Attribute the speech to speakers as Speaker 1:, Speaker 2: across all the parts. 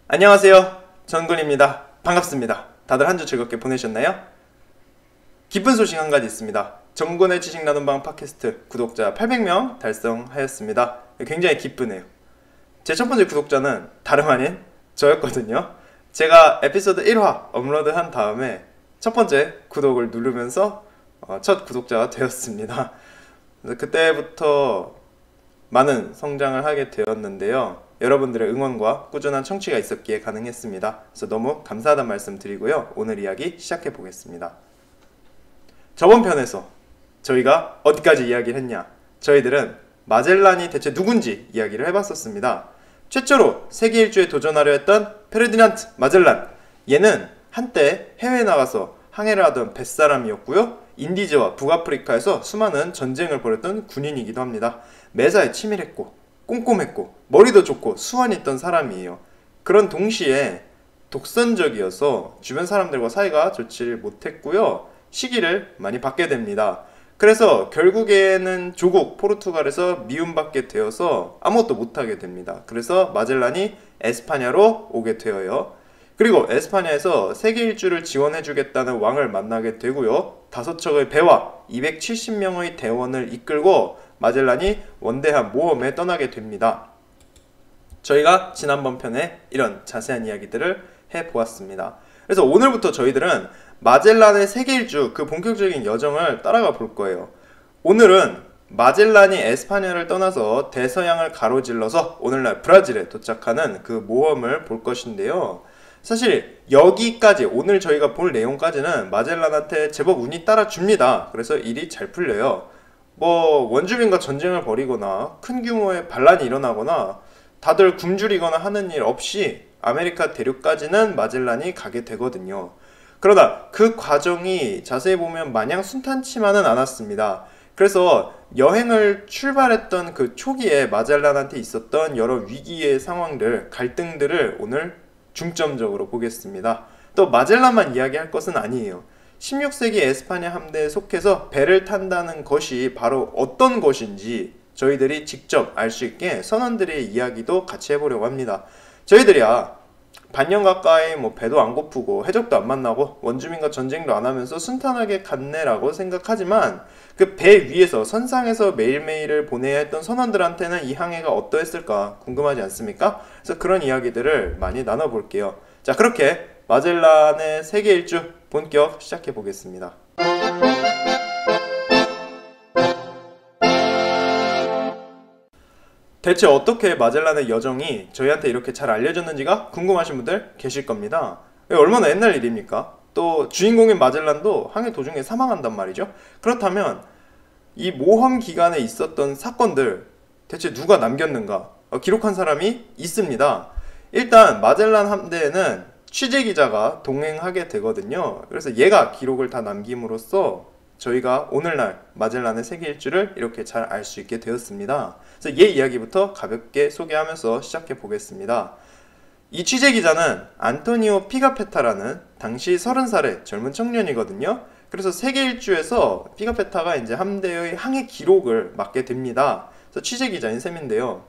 Speaker 1: 안녕하세요, 전군입니다. 반갑습니다. 다들 한 주 즐겁게 보내셨나요? 기쁜 소식 한 가지 있습니다. 전군의 지식 나눔방 팟캐스트 구독자 800명 달성하였습니다. 굉장히 기쁘네요. 제 첫 번째 구독자는 다름 아닌 저였거든요. 제가 에피소드 1화 업로드한 다음에 첫 번째 구독을 누르면서 첫 구독자가 되었습니다. 그때부터 많은 성장을 하게 되었는데요. 여러분들의 응원과 꾸준한 청취가 있었기에 가능했습니다. 그래서 너무 감사하다는 말씀 드리고요. 오늘 이야기 시작해 보겠습니다. 저번 편에서 저희가 어디까지 이야기를 했냐? 저희들은 마젤란이 대체 누군지 이야기를 해봤었습니다. 최초로 세계 일주에 도전하려 했던 페르디난드 마젤란. 얘는 한때 해외에 나가서 항해를 하던 뱃사람이었고요. 인디즈와 북아프리카에서 수많은 전쟁을 벌였던 군인이기도 합니다. 매사에 치밀했고 꼼꼼했고 머리도 좋고 수완이 있던 사람이에요. 그런 동시에 독선적이어서 주변 사람들과 사이가 좋지를 못했고요. 시기를 많이 받게 됩니다. 그래서 결국에는 조국 포르투갈에서 미움받게 되어서 아무것도 못하게 됩니다. 그래서 마젤란이 에스파냐로 오게 되어요. 그리고 에스파냐에서 세계 일주를 지원해주겠다는 왕을 만나게 되고요. 5척의 배와 270명의 대원을 이끌고 마젤란이 원대한 모험에 떠나게 됩니다. 저희가 지난번 편에 이런 자세한 이야기들을 해보았습니다. 그래서 오늘부터 저희들은 마젤란의 세계 일주 그 본격적인 여정을 따라가 볼 거예요. 오늘은 마젤란이 에스파냐를 떠나서 대서양을 가로질러서 오늘날 브라질에 도착하는 그 모험을 볼 것인데요. 사실 여기까지 오늘 저희가 볼 내용까지는 마젤란한테 제법 운이 따라줍니다. 그래서 일이 잘 풀려요. 원주민과 전쟁을 벌이거나 큰 규모의 반란이 일어나거나 다들 굶주리거나 하는 일 없이 아메리카 대륙까지는 마젤란이 가게 되거든요. 그러나 그 과정이 자세히 보면 마냥 순탄치만은 않았습니다. 그래서 여행을 출발했던 그 초기에 마젤란한테 있었던 여러 위기의 상황들, 갈등들을 오늘 중점적으로 보겠습니다. 또 마젤란만 이야기할 것은 아니에요. 16세기 에스파냐 함대에 속해서 배를 탄다는 것이 바로 어떤 것인지 저희들이 직접 알 수 있게 선원들의 이야기도 같이 해보려고 합니다. 저희들이야 반년 가까이 배도 안 고프고 해적도 안 만나고 원주민과 전쟁도 안 하면서 순탄하게 갔네라고 생각하지만 그 배 위에서 선상에서 매일매일을 보내야 했던 선원들한테는 이 항해가 어떠했을까 궁금하지 않습니까? 그래서 그런 이야기들을 많이 나눠볼게요. 자, 그렇게 마젤란의 세계 일주 본격 시작해 보겠습니다. 대체 어떻게 마젤란의 여정이 저희한테 이렇게 잘 알려졌는지가 궁금하신 분들 계실 겁니다. 얼마나 옛날 일입니까? 또 주인공인 마젤란도 항해 도중에 사망한단 말이죠. 그렇다면 이 모험 기간에 있었던 사건들 대체 누가 남겼는가? 기록한 사람이 있습니다. 일단 마젤란 함대에는 취재기자가 동행하게 되거든요. 그래서 얘가 기록을 다 남김으로써 저희가 오늘날 마젤란의 세계 일주를 이렇게 잘 알 수 있게 되었습니다. 그래서 얘 이야기부터 가볍게 소개하면서 시작해 보겠습니다. 이 취재기자는 안토니오 피가페타라는 당시 30살의 젊은 청년이거든요. 그래서 세계 일주에서 피가페타가 이제 함대의 항해 기록을 맡게 됩니다. 그래서 취재기자인 셈인데요.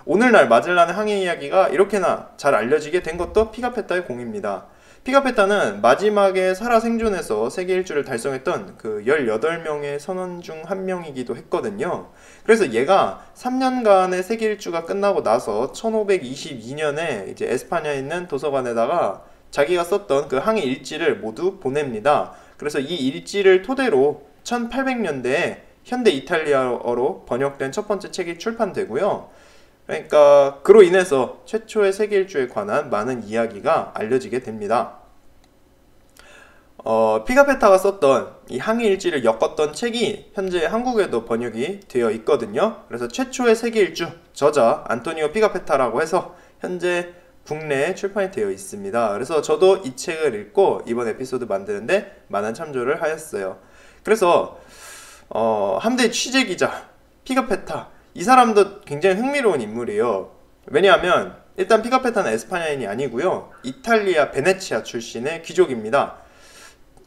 Speaker 1: 오늘날 마젤란의 항해 이야기가 이렇게나 잘 알려지게 된 것도 피가페타의 공입니다. 피가페타는 마지막에 살아 생존해서 세계 일주를 달성했던 그 18명의 선원 중 한 명이기도 했거든요. 그래서 얘가 3년간의 세계 일주가 끝나고 나서 1522년에 이제 에스파냐에 있는 도서관에다가 자기가 썼던 그 항해 일지를 모두 보냅니다. 그래서 이 일지를 토대로 1800년대에 현대 이탈리아어로 번역된 첫 번째 책이 출판되고요. 그러니까 그로 인해서 최초의 세계 일주에 관한 많은 이야기가 알려지게 됩니다. 피가페타가 썼던 이 항해 일지를 엮었던 책이 현재 한국에도 번역이 되어 있거든요. 그래서 최초의 세계 일주 저자 안토니오 피가페타라고 해서 현재 국내에 출판이 되어 있습니다. 그래서 저도 이 책을 읽고 이번 에피소드 만드는데 많은 참조를 하였어요. 그래서 함대 취재기자 피가페타, 이 사람도 굉장히 흥미로운 인물이에요. 왜냐하면 일단 피가페타는 에스파냐인이 아니고요, 이탈리아 베네치아 출신의 귀족입니다.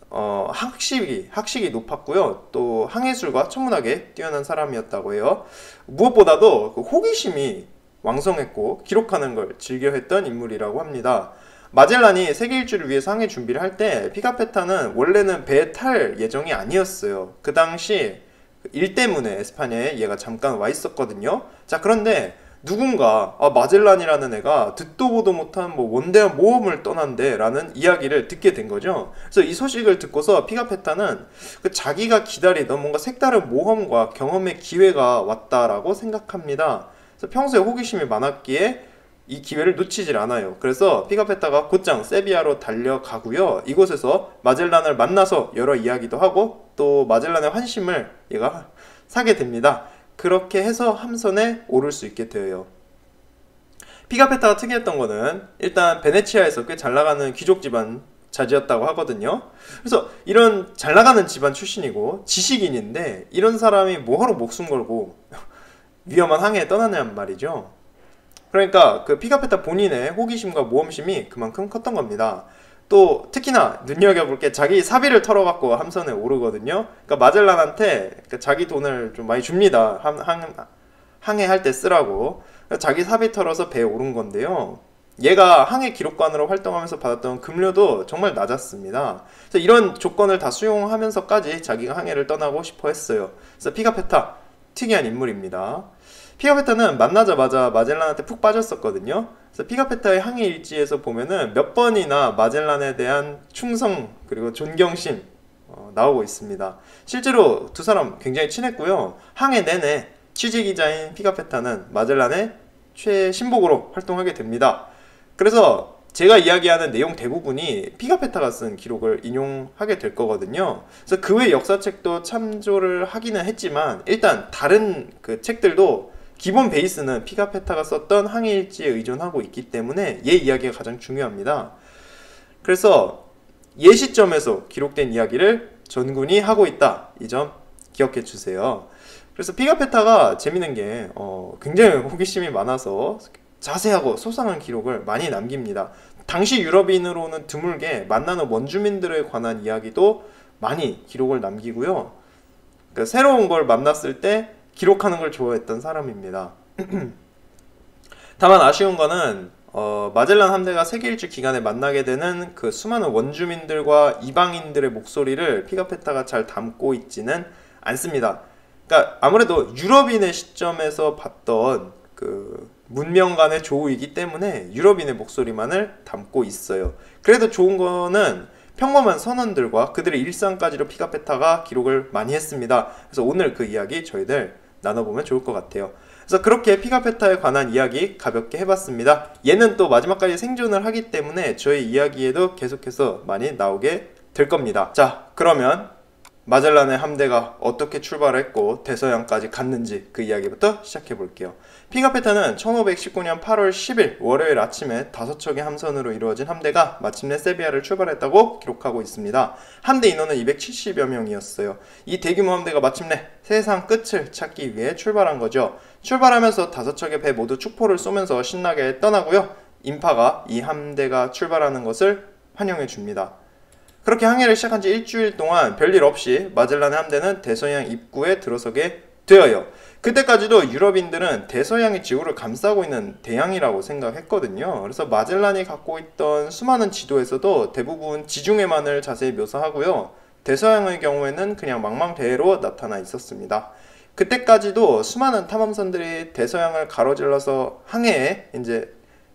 Speaker 1: 학식이 높았고요. 또 항해술과 천문학에 뛰어난 사람이었다고 해요. 무엇보다도 그 호기심이 왕성했고 기록하는 걸 즐겨했던 인물이라고 합니다. 마젤란이 세계 일주를 위해서 항해 준비를 할 때 피카페타는 원래는 배에 탈 예정이 아니었어요. 그 당시 일 때문에 에스파냐에 얘가 잠깐 와 있었거든요. 자, 그런데 누군가 마젤란이라는 애가 듣도 보도 못한 뭐 원대한 모험을 떠난대 라는 이야기를 듣게 된 거죠. 그래서 이 소식을 듣고서 피카페타는 그 자기가 기다리던 뭔가 색다른 모험과 경험의 기회가 왔다라고 생각합니다. 그래서 평소에 호기심이 많았기에 이 기회를 놓치질 않아요. 그래서 피카페타가 곧장 세비야로 달려가고요. 이곳에서 마젤란을 만나서 여러 이야기도 하고 또 마젤란의 환심을 얘가 사게 됩니다. 그렇게 해서 함선에 오를 수 있게 되어요. 피카페타가 특이했던 거는 일단 베네치아에서 꽤 잘나가는 귀족 집안 자제였다고 하거든요. 그래서 이런 잘나가는 집안 출신이고 지식인인데 이런 사람이 뭐하러 목숨 걸고 위험한 항해에 떠나냐는 말이죠. 그러니까 그 피카페타 본인의 호기심과 모험심이 그만큼 컸던 겁니다. 또 특히나 눈여겨볼 게 자기 사비를 털어갖고 함선에 오르거든요. 그러니까 마젤란한테 자기 돈을 좀 많이 줍니다. 항해할 때 쓰라고. 그러니까 자기 사비 털어서 배에 오른 건데요. 얘가 항해 기록관으로 활동하면서 받았던 급료도 정말 낮았습니다. 그래서 이런 조건을 다 수용하면서까지 자기가 항해를 떠나고 싶어 했어요. 그래서 피카페타 특이한 인물입니다. 피카페타는 만나자마자 마젤란한테 푹 빠졌었거든요. 그래서 피카페타의 항해 일지에서 보면은 몇 번이나 마젤란에 대한 충성 그리고 존경심 나오고 있습니다. 실제로 두 사람 굉장히 친했고요. 항해 내내 취재기자인 피카페타는 마젤란의 최신복으로 활동하게 됩니다. 그래서 제가 이야기하는 내용 대부분이 피카페타가 쓴 기록을 인용하게 될 거거든요. 그래서 그 외 역사책도 참조를 하기는 했지만 일단 다른 그 책들도 기본 베이스는 피카페타가 썼던 항해일지에 의존하고 있기 때문에 얘 이야기가 가장 중요합니다. 그래서 얘 시점에서 기록된 이야기를 전군이 하고 있다. 이 점 기억해 주세요. 그래서 피카페타가 재밌는 게 굉장히 호기심이 많아서 자세하고 소상한 기록을 많이 남깁니다. 당시 유럽인으로는 드물게 만나는 원주민들에 관한 이야기도 많이 기록을 남기고요. 그러니까 새로운 걸 만났을 때 기록하는 걸 좋아했던 사람입니다. 다만 아쉬운 거는 마젤란 함대가 세계 일주 기간에 만나게 되는 그 수많은 원주민들과 이방인들의 목소리를 피카페타가 잘 담고 있지는 않습니다. 그러니까 아무래도 유럽인의 시점에서 봤던 그 문명 간의 조우이기 때문에 유럽인의 목소리만을 담고 있어요. 그래도 좋은 거는 평범한 선원들과 그들의 일상까지로 피카페타가 기록을 많이 했습니다. 그래서 오늘 그 이야기 저희들 나눠보면 좋을 것 같아요. 그래서 그렇게 피카페타에 관한 이야기 가볍게 해봤습니다. 얘는 또 마지막까지 생존을 하기 때문에 저희 이야기에도 계속해서 많이 나오게 될 겁니다. 자, 그러면 마젤란의 함대가 어떻게 출발했고 대서양까지 갔는지 그 이야기부터 시작해 볼게요. 피카페타는 1519년 8월 10일 월요일 아침에 5척의 함선으로 이루어진 함대가 마침내 세비야를 출발했다고 기록하고 있습니다. 함대 인원은 270여 명이었어요. 이 대규모 함대가 마침내 세상 끝을 찾기 위해 출발한 거죠. 출발하면서 5척의 배 모두 축포를 쏘면서 신나게 떠나고요. 인파가 이 함대가 출발하는 것을 환영해 줍니다. 그렇게 항해를 시작한 지 일주일 동안 별일 없이 마젤란의 함대는 대서양 입구에 들어서게 되어요. 그때까지도 유럽인들은 대서양의 지구를 감싸고 있는 대양이라고 생각했거든요. 그래서 마젤란이 갖고 있던 수많은 지도에서도 대부분 지중해만을 자세히 묘사하고요. 대서양의 경우에는 그냥 망망대해로 나타나 있었습니다. 그때까지도 수많은 탐험선들이 대서양을 가로질러서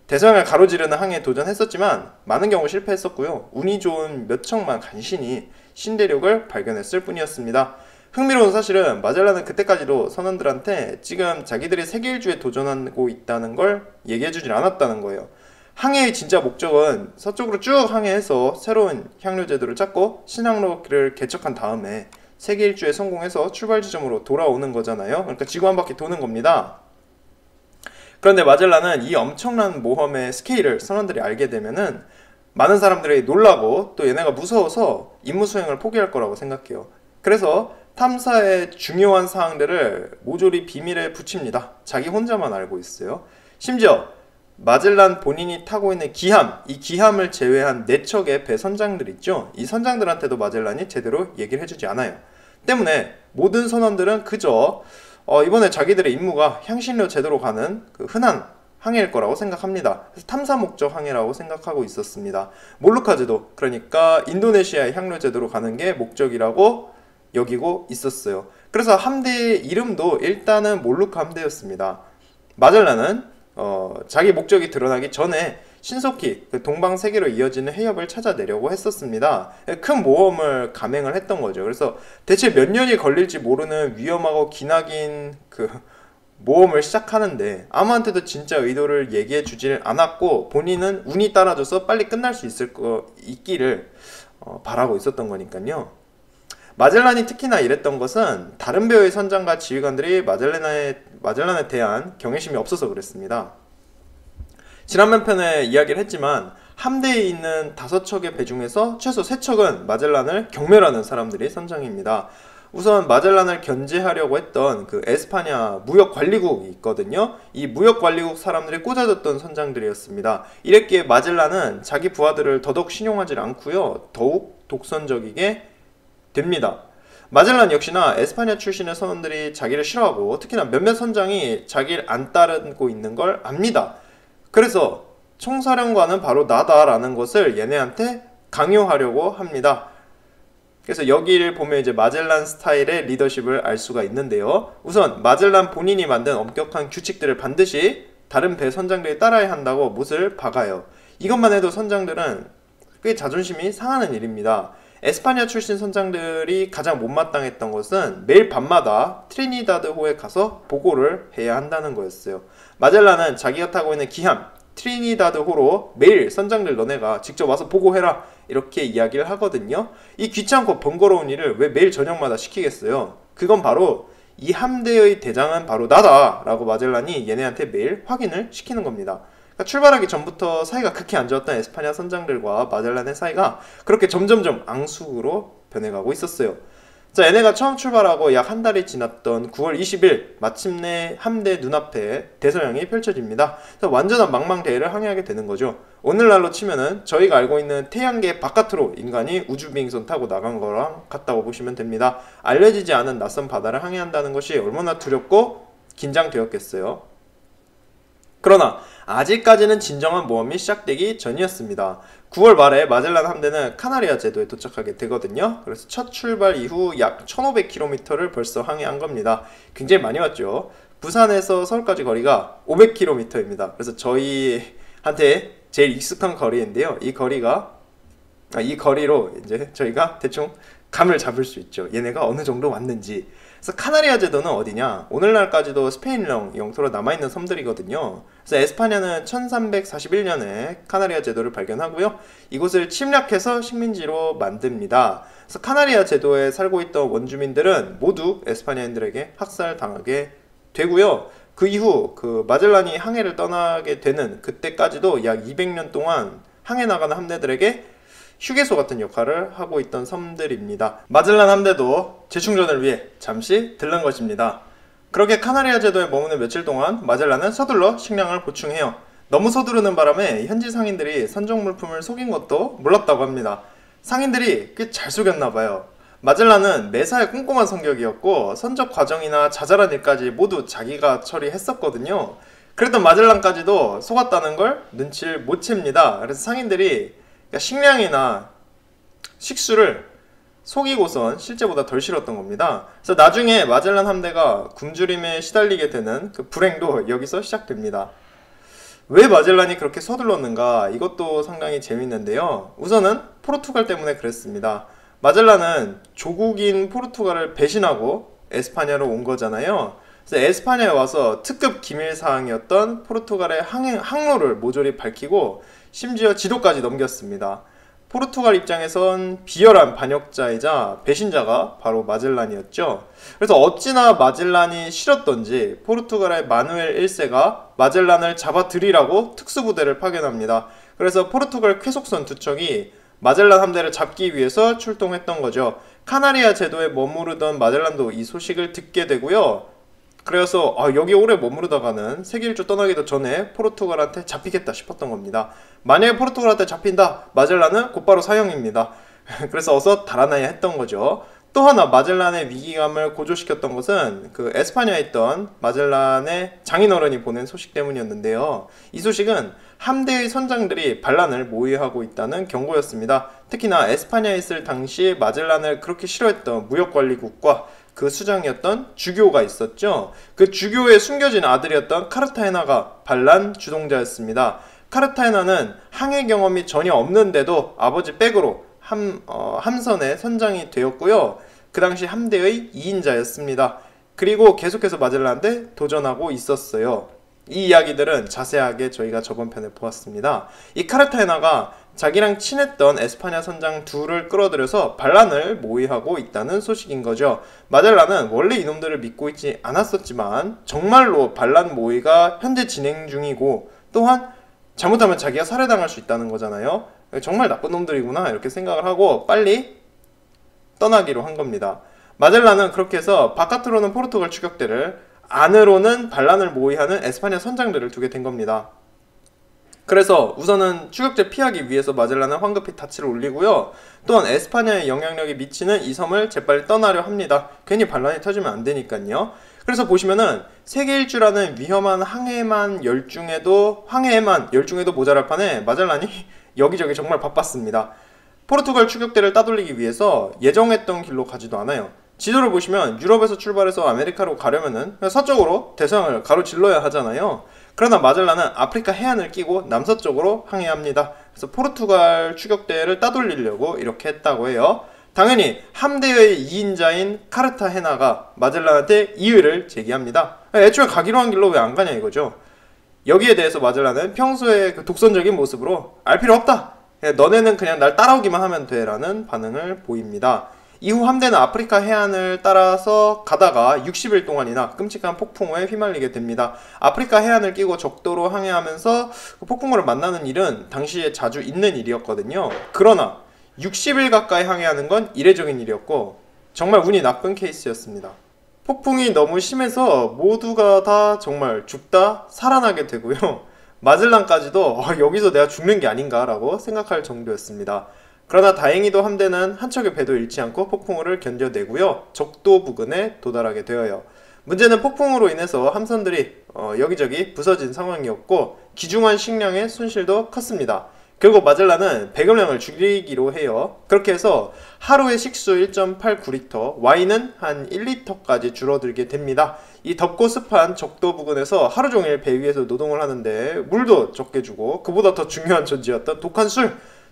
Speaker 1: 대서양을 가로지르는 항해에 도전했었지만 많은 경우 실패했었고요. 운이 좋은 몇 척만 간신히 신대륙을 발견했을 뿐이었습니다. 흥미로운 사실은 마젤란은 그때까지도 선원들한테 지금 자기들이 세계 일주에 도전하고 있다는 걸 얘기해주질 않았다는 거예요. 항해의 진짜 목적은 서쪽으로 쭉 항해해서 새로운 향로 제도를 찾고 신항로를 개척한 다음에 세계 일주에 성공해서 출발 지점으로 돌아오는 거잖아요. 그러니까 지구 한 바퀴 도는 겁니다. 그런데 마젤란은 이 엄청난 모험의 스케일을 선원들이 알게 되면은 많은 사람들이 놀라고 또 얘네가 무서워서 임무 수행을 포기할 거라고 생각해요. 그래서 탐사의 중요한 사항들을 모조리 비밀에 붙입니다. 자기 혼자만 알고 있어요. 심지어 마젤란 본인이 타고 있는 기함, 이 기함을 제외한 4척의 배 선장들 있죠. 이 선장들한테도 마젤란이 제대로 얘기를 해주지 않아요. 때문에 모든 선원들은 그저 이번에 자기들의 임무가 향신료 제도로 가는 그 흔한 항해일 거라고 생각합니다. 그래서 탐사 목적 항해라고 생각하고 있었습니다. 몰루카제도, 그러니까 인도네시아의 향료 제도로 가는 게 목적이라고 여기고 있었어요. 그래서 함대의 이름도 일단은 몰루카 함대였습니다. 마젤란은 자기 목적이 드러나기 전에 신속히 그 동방세계로 이어지는 해협을 찾아내려고 했었습니다. 큰 모험을 감행을 했던 거죠. 그래서 대체 몇 년이 걸릴지 모르는 위험하고 기나긴 그 모험을 시작하는데 아무한테도 진짜 의도를 얘기해 주질 않았고 본인은 운이 따라줘서 빨리 끝날 수 있기를 바라고 있었던 거니까요. 마젤란이 특히나 이랬던 것은 다른 배의 선장과 지휘관들이 마젤란에 대한 경외심이 없어서 그랬습니다. 지난번 편에 이야기를 했지만 함대에 있는 5척의 배 중에서 최소 3척은 마젤란을 경멸하는 사람들이 선장입니다. 우선 마젤란을 견제하려고 했던 그 에스파냐 무역관리국이 있거든요. 이 무역관리국 사람들이 꽂아줬던 선장들이었습니다. 이랬기에 마젤란은 자기 부하들을 더더욱 신용하지 않고요, 더욱 독선적이게 됩니다. 마젤란 역시나 에스파냐 출신의 선원들이 자기를 싫어하고 특히나 몇몇 선장이 자기를 안 따르고 있는 걸 압니다. 그래서 총사령관은 바로 나다라는 것을 얘네한테 강요하려고 합니다. 그래서 여기를 보면 이제 마젤란 스타일의 리더십을 알 수가 있는데요. 우선 마젤란 본인이 만든 엄격한 규칙들을 반드시 다른 배 선장들이 따라야 한다고 못을 박아요. 이것만 해도 선장들은 꽤 자존심이 상하는 일입니다. 에스파냐 출신 선장들이 가장 못마땅했던 것은 매일 밤마다 트리니다드호에 가서 보고를 해야 한다는 거였어요. 마젤란은 자기가 타고 있는 기함 트리니다드호로 매일 선장들 너네가 직접 와서 보고해라 이렇게 이야기를 하거든요. 이 귀찮고 번거로운 일을 왜 매일 저녁마다 시키겠어요. 그건 바로 이 함대의 대장은 바로 나다 라고 마젤란이 얘네한테 매일 확인을 시키는 겁니다. 그러니까 출발하기 전부터 사이가 극히 안 좋았던 에스파냐 선장들과 마젤란의 사이가 그렇게 점점점 앙숙으로 변해가고 있었어요. 자, 얘네가 처음 출발하고 약 한 달이 지났던 9월 20일 마침내 함대 눈앞에 대서양이 펼쳐집니다. 그래서 완전한 망망대해를 항해하게 되는 거죠. 오늘날로 치면은 저희가 알고 있는 태양계 바깥으로 인간이 우주비행선 타고 나간 거랑 같다고 보시면 됩니다. 알려지지 않은 낯선 바다를 항해한다는 것이 얼마나 두렵고 긴장되었겠어요. 그러나 아직까지는 진정한 모험이 시작되기 전이었습니다. 9월 말에 마젤란 함대는 카나리아 제도에 도착하게 되거든요. 그래서 첫 출발 이후 약 1500km를 벌써 항해한 겁니다. 굉장히 많이 왔죠. 부산에서 서울까지 거리가 500km입니다. 그래서 저희한테 제일 익숙한 거리인데요. 이 거리로 이제 저희가 대충 감을 잡을 수 있죠. 얘네가 어느 정도 왔는지. 그래서 카나리아 제도는 어디냐? 오늘날까지도 스페인 영토로 남아있는 섬들이거든요. 그래서 에스파냐는 1341년에 카나리아 제도를 발견하고요. 이곳을 침략해서 식민지로 만듭니다. 그래서 카나리아 제도에 살고 있던 원주민들은 모두 에스파냐인들에게 학살당하게 되고요. 그 이후 그 마젤란이 항해를 떠나게 되는 그때까지도 약 200년 동안 항해 나가는 함대들에게 휴게소 같은 역할을 하고 있던 섬들입니다. 마젤란 함대도 재충전을 위해 잠시 들른 것입니다. 그렇게 카나리아 제도에 머무는 며칠 동안 마젤란은 서둘러 식량을 보충해요. 너무 서두르는 바람에 현지 상인들이 선적 물품을 속인 것도 몰랐다고 합니다. 상인들이 꽤 잘 속였나봐요. 마젤란은 매사에 꼼꼼한 성격이었고 선적 과정이나 자잘한 일까지 모두 자기가 처리했었거든요. 그랬던 마젤란까지도 속았다는 걸 눈치를 못 챕니다. 그래서 상인들이 식량이나 식수를 속이고선 실제보다 덜 실었던 겁니다. 그래서 나중에 마젤란 함대가 굶주림에 시달리게 되는 그 불행도 여기서 시작됩니다. 왜 마젤란이 그렇게 서둘렀는가? 이것도 상당히 재밌는데요. 우선은 포르투갈 때문에 그랬습니다. 마젤란은 조국인 포르투갈을 배신하고 에스파냐로 온 거잖아요. 그래서 에스파냐에 와서 특급 기밀사항이었던 포르투갈의 항로를 모조리 밝히고 심지어 지도까지 넘겼습니다. 포르투갈 입장에선 비열한 반역자이자 배신자가 바로 마젤란이었죠. 그래서 어찌나 마젤란이 싫었던지 포르투갈의 마누엘 1세가 마젤란을 잡아들이라고 특수부대를 파견합니다. 그래서 포르투갈 쾌속선 2척이 마젤란 함대를 잡기 위해서 출동했던 거죠. 카나리아 제도에 머무르던 마젤란도 이 소식을 듣게 되고요. 그래서 여기 오래 머무르다가는 세계 일주 떠나기도 전에 포르투갈한테 잡히겠다 싶었던 겁니다. 만약에 포르투갈한테 잡힌다, 마젤란은 곧바로 사형입니다. 그래서 어서 달아나야 했던 거죠. 또 하나 마젤란의 위기감을 고조시켰던 것은 그 에스파냐에 있던 마젤란의 장인어른이 보낸 소식 때문이었는데요. 이 소식은 함대의 선장들이 반란을 모의하고 있다는 경고였습니다. 특히나 에스파냐에 있을 당시 마젤란을 그렇게 싫어했던 무역관리국과 그 수장이었던 주교가 있었죠. 그 주교의 숨겨진 아들이었던 카르타헤나가 반란 주동자였습니다. 카르타헤나는 항해 경험이 전혀 없는데도 아버지 백으로 함선의 선장이 되었고요. 그 당시 함대의 2인자였습니다. 그리고 계속해서 마젤란한테 도전하고 있었어요. 이 이야기들은 자세하게 저희가 저번 편에 보았습니다. 이 카르타헤나가 자기랑 친했던 에스파냐 선장 둘을 끌어들여서 반란을 모의하고 있다는 소식인 거죠. 마젤란은 원래 이놈들을 믿고 있지 않았었지만 정말로 반란 모의가 현재 진행 중이고 또한 잘못하면 자기가 살해당할 수 있다는 거잖아요. 정말 나쁜 놈들이구나 이렇게 생각을 하고 빨리 떠나기로 한 겁니다. 마젤란은 그렇게 해서 바깥으로는 포르투갈 추격대를, 안으로는 반란을 모의하는 에스파냐 선장들을 두게 된 겁니다. 그래서 우선은 추격제 피하기 위해서 마젤란은 황급히 닻을 올리고요. 또한 에스파냐의 영향력이 미치는 이 섬을 재빨리 떠나려 합니다. 괜히 반란이 터지면 안 되니까요. 그래서 보시면은 세계 일주라는 위험한 항해에만 열중해도 모자랄 판에 마젤란이 여기저기 정말 바빴습니다. 포르투갈 추격대를 따돌리기 위해서 예정했던 길로 가지도 않아요. 지도를 보시면 유럽에서 출발해서 아메리카로 가려면은 서쪽으로 대서양을 가로질러야 하잖아요. 그러나 마젤란은 아프리카 해안을 끼고 남서쪽으로 항해합니다. 그래서 포르투갈 추격대를 따돌리려고 이렇게 했다고 해요. 당연히 함대의 2인자인 카르타헤나가 마젤란한테 이의를 제기합니다. 애초에 가기로 한 길로 왜 안 가냐 이거죠. 여기에 대해서 마젤란은 평소의 그 독선적인 모습으로 알 필요 없다, 너네는 그냥 날 따라오기만 하면 돼 라는 반응을 보입니다. 이후 함대는 아프리카 해안을 따라서 가다가 60일 동안이나 끔찍한 폭풍우에 휘말리게 됩니다. 아프리카 해안을 끼고 적도로 항해하면서 폭풍우를 만나는 일은 당시에 자주 있는 일이었거든요. 그러나 60일 가까이 항해하는 건 이례적인 일이었고 정말 운이 나쁜 케이스였습니다. 폭풍이 너무 심해서 모두가 다 정말 죽다 살아나게 되고요. 마젤란까지도 여기서 내가 죽는 게 아닌가 라고 생각할 정도였습니다. 그러나 다행히도 함대는 한 척의 배도 잃지 않고 폭풍우를 견뎌내고요. 적도 부근에 도달하게 되어요. 문제는 폭풍으로 인해서 함선들이 여기저기 부서진 상황이었고 귀중한 식량의 손실도 컸습니다. 결국 마젤란은 배급량을 줄이기로 해요. 그렇게 해서 하루에 식수 1.89리터, 와인은 한 1리터까지 줄어들게 됩니다. 이 덥고 습한 적도 부근에서 하루 종일 배 위에서 노동을 하는데 물도 적게 주고 그보다 더 중요한 존재였던 독한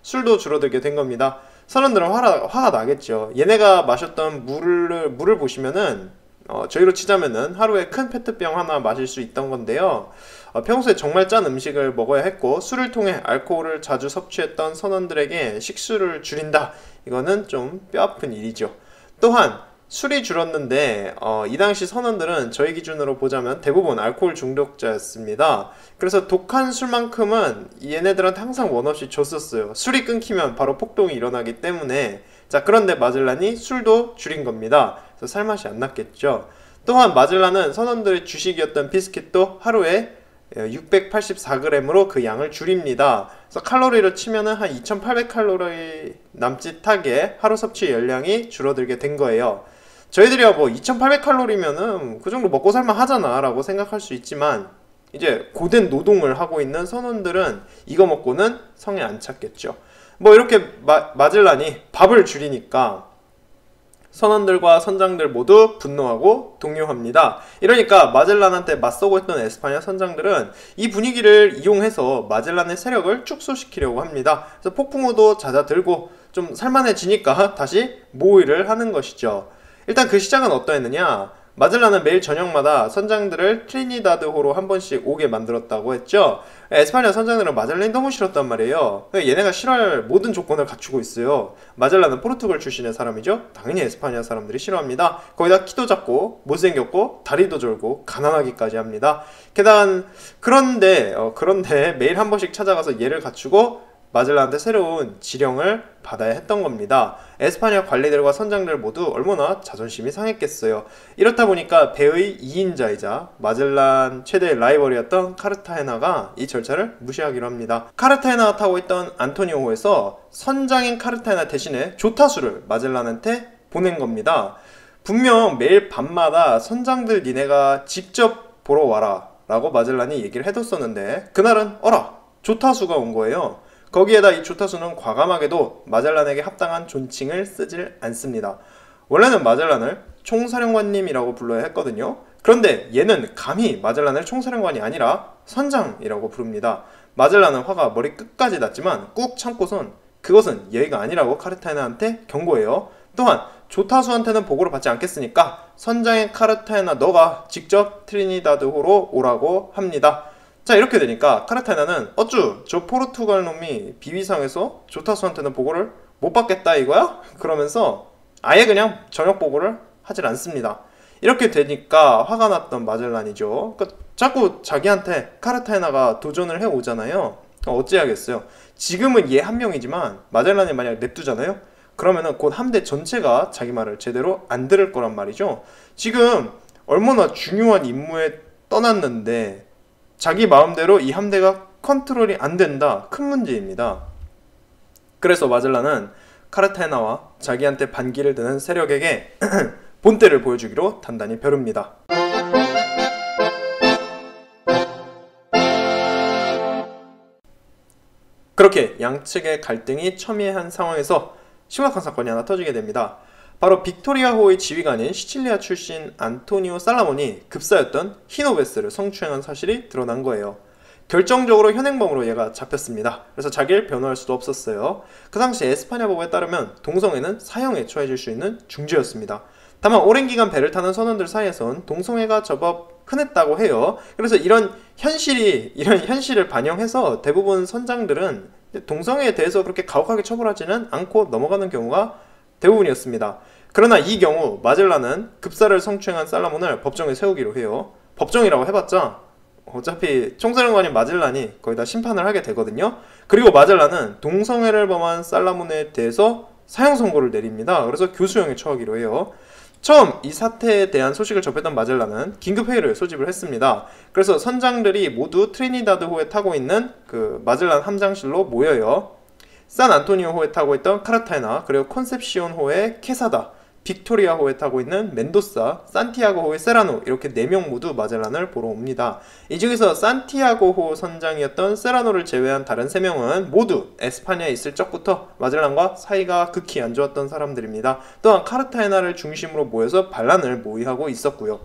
Speaker 1: 술도 줄어들게 된 겁니다. 선원들은 화가 나겠죠. 얘네가 마셨던 물을 보시면은 저희로 치자면은 하루에 큰 페트병 하나 마실 수 있던 건데요. 평소에 정말 짠 음식을 먹어야 했고 술을 통해 알코올을 자주 섭취했던 선원들에게 식수를 줄인다, 이거는 좀 뼈아픈 일이죠. 또한 술이 줄었는데 이 당시 선원들은 저희 기준으로 보자면 대부분 알코올 중독자였습니다. 그래서 독한 술만큼은 얘네들한테 항상 원없이 줬었어요. 술이 끊기면 바로 폭동이 일어나기 때문에. 자, 그런데 마젤란이 술도 줄인 겁니다. 그래서 살맛이 안 났겠죠. 또한 마젤란은 선원들의 주식이었던 비스킷도 하루에 684g으로 그 양을 줄입니다. 그래서 칼로리로 치면은 한 2800칼로리 남짓하게 하루 섭취 열량이 줄어들게 된 거예요. 저희들이야 뭐 2800칼로리면은 그 정도 먹고 살만 하잖아 라고 생각할 수 있지만 이제 고된 노동을 하고 있는 선원들은 이거 먹고는 성에 안 찼겠죠. 뭐 이렇게 마젤란이 밥을 줄이니까 선원들과 선장들 모두 분노하고 동요합니다. 이러니까 마젤란한테 맞서고 있던 에스파냐 선장들은 이 분위기를 이용해서 마젤란의 세력을 축소시키려고 합니다. 그래서 폭풍우도 잦아들고 좀 살만해지니까 다시 모의를 하는 것이죠. 일단 그 시작은 어떠했느냐? 마젤란은 매일 저녁마다 선장들을 트리니다드호로 한 번씩 오게 만들었다고 했죠. 에스파냐 선장들은 마젤란이 너무 싫었단 말이에요. 얘네가 싫어할 모든 조건을 갖추고 있어요. 마젤란은 포르투갈 출신의 사람이죠. 당연히 에스파냐 사람들이 싫어합니다. 거기다 키도 작고 못생겼고 다리도 절고 가난하기까지 합니다. 게다가 그런데 매일 한 번씩 찾아가서 얘를 갖추고 마젤란한테 새로운 지령을 받아야 했던 겁니다. 에스파냐 관리들과 선장들 모두 얼마나 자존심이 상했겠어요. 이렇다 보니까 배의 2인자이자 마젤란 최대의 라이벌이었던 카르타헤나가 이 절차를 무시하기로 합니다. 카르타헤나가 타고 있던 안토니오호에서 선장인 카르타헤나 대신에 조타수를 마젤란한테 보낸 겁니다. 분명 매일 밤마다 선장들 니네가 직접 보러 와라 라고 마젤란이 얘기를 해뒀었는데 그날은 어라! 조타수가 온 거예요. 거기에다 이 조타수는 과감하게도 마젤란에게 합당한 존칭을 쓰질 않습니다. 원래는 마젤란을 총사령관님이라고 불러야 했거든요. 그런데 얘는 감히 마젤란을 총사령관이 아니라 선장이라고 부릅니다. 마젤란은 화가 머리 끝까지 났지만 꾹 참고선 그것은 예의가 아니라고 카르타헤나한테 경고해요. 또한 조타수한테는 보고를 받지 않겠으니까 선장인 카르타헤나 너가 직접 트리니다드호로 오라고 합니다. 자, 이렇게 되니까 카르타헤나는 어쭈 저 포르투갈 놈이 비위상에서 조타수한테는 보고를 못 받겠다 이거야? 그러면서 아예 그냥 저녁 보고를 하질 않습니다. 이렇게 되니까 화가 났던 마젤란이죠. 그러니까 자꾸 자기한테 카르타헤나가 도전을 해오잖아요. 어찌하겠어요. 지금은 얘 한 명이지만 마젤란이 만약 냅두잖아요. 그러면은 곧 함대 전체가 자기 말을 제대로 안 들을 거란 말이죠. 지금 얼마나 중요한 임무에 떠났는데 자기 마음대로 이 함대가 컨트롤이 안 된다. 큰 문제입니다. 그래서 마젤란은 카르타헤나와 자기한테 반기를 드는 세력에게 본때를 보여주기로 단단히 벼릅니다. 그렇게 양측의 갈등이 첨예한 상황에서 심각한 사건이 하나 터지게 됩니다. 바로 빅토리아호의 지휘관인 시칠리아 출신 안토니오 살라몬이 급사였던 히노베스를 성추행한 사실이 드러난 거예요. 결정적으로 현행범으로 얘가 잡혔습니다. 그래서 자기를 변호할 수도 없었어요. 그 당시 에스파냐 법에 따르면 동성애는 사형에 처해질 수 있는 중죄였습니다. 다만 오랜 기간 배를 타는 선원들 사이에선 동성애가 제법 흔했다고 해요. 그래서 이런 현실을 반영해서 대부분 선장들은 동성애에 대해서 그렇게 가혹하게 처벌하지는 않고 넘어가는 경우가 대부분이었습니다. 그러나 이 경우 마젤란은 급사를 성추행한 살라몬을 법정에 세우기로 해요. 법정이라고 해봤자 어차피 총사령관인 마젤란이 거의 다 심판을 하게 되거든요. 그리고 마젤란은 동성애를 범한 살라몬에 대해서 사형 선고를 내립니다. 그래서 교수형에 처하기로 해요. 처음 이 사태에 대한 소식을 접했던 마젤란은 긴급회의를 소집을 했습니다. 그래서 선장들이 모두 트리니다드호에 타고 있는 그 마젤란 함장실로 모여요. 산 안토니오호에 타고 있던 카르타헤나, 그리고 콘셉시온호의 케사다, 빅토리아호에 타고 있는 멘도사, 산티아고호의 세라노, 이렇게 4명 모두 마젤란을 보러 옵니다. 이 중에서 산티아고호 선장이었던 세라노를 제외한 다른 3명은 모두 에스파냐에 있을 적부터 마젤란과 사이가 극히 안 좋았던 사람들입니다. 또한 카르타헤나를 중심으로 모여서 반란을 모의하고 있었고요.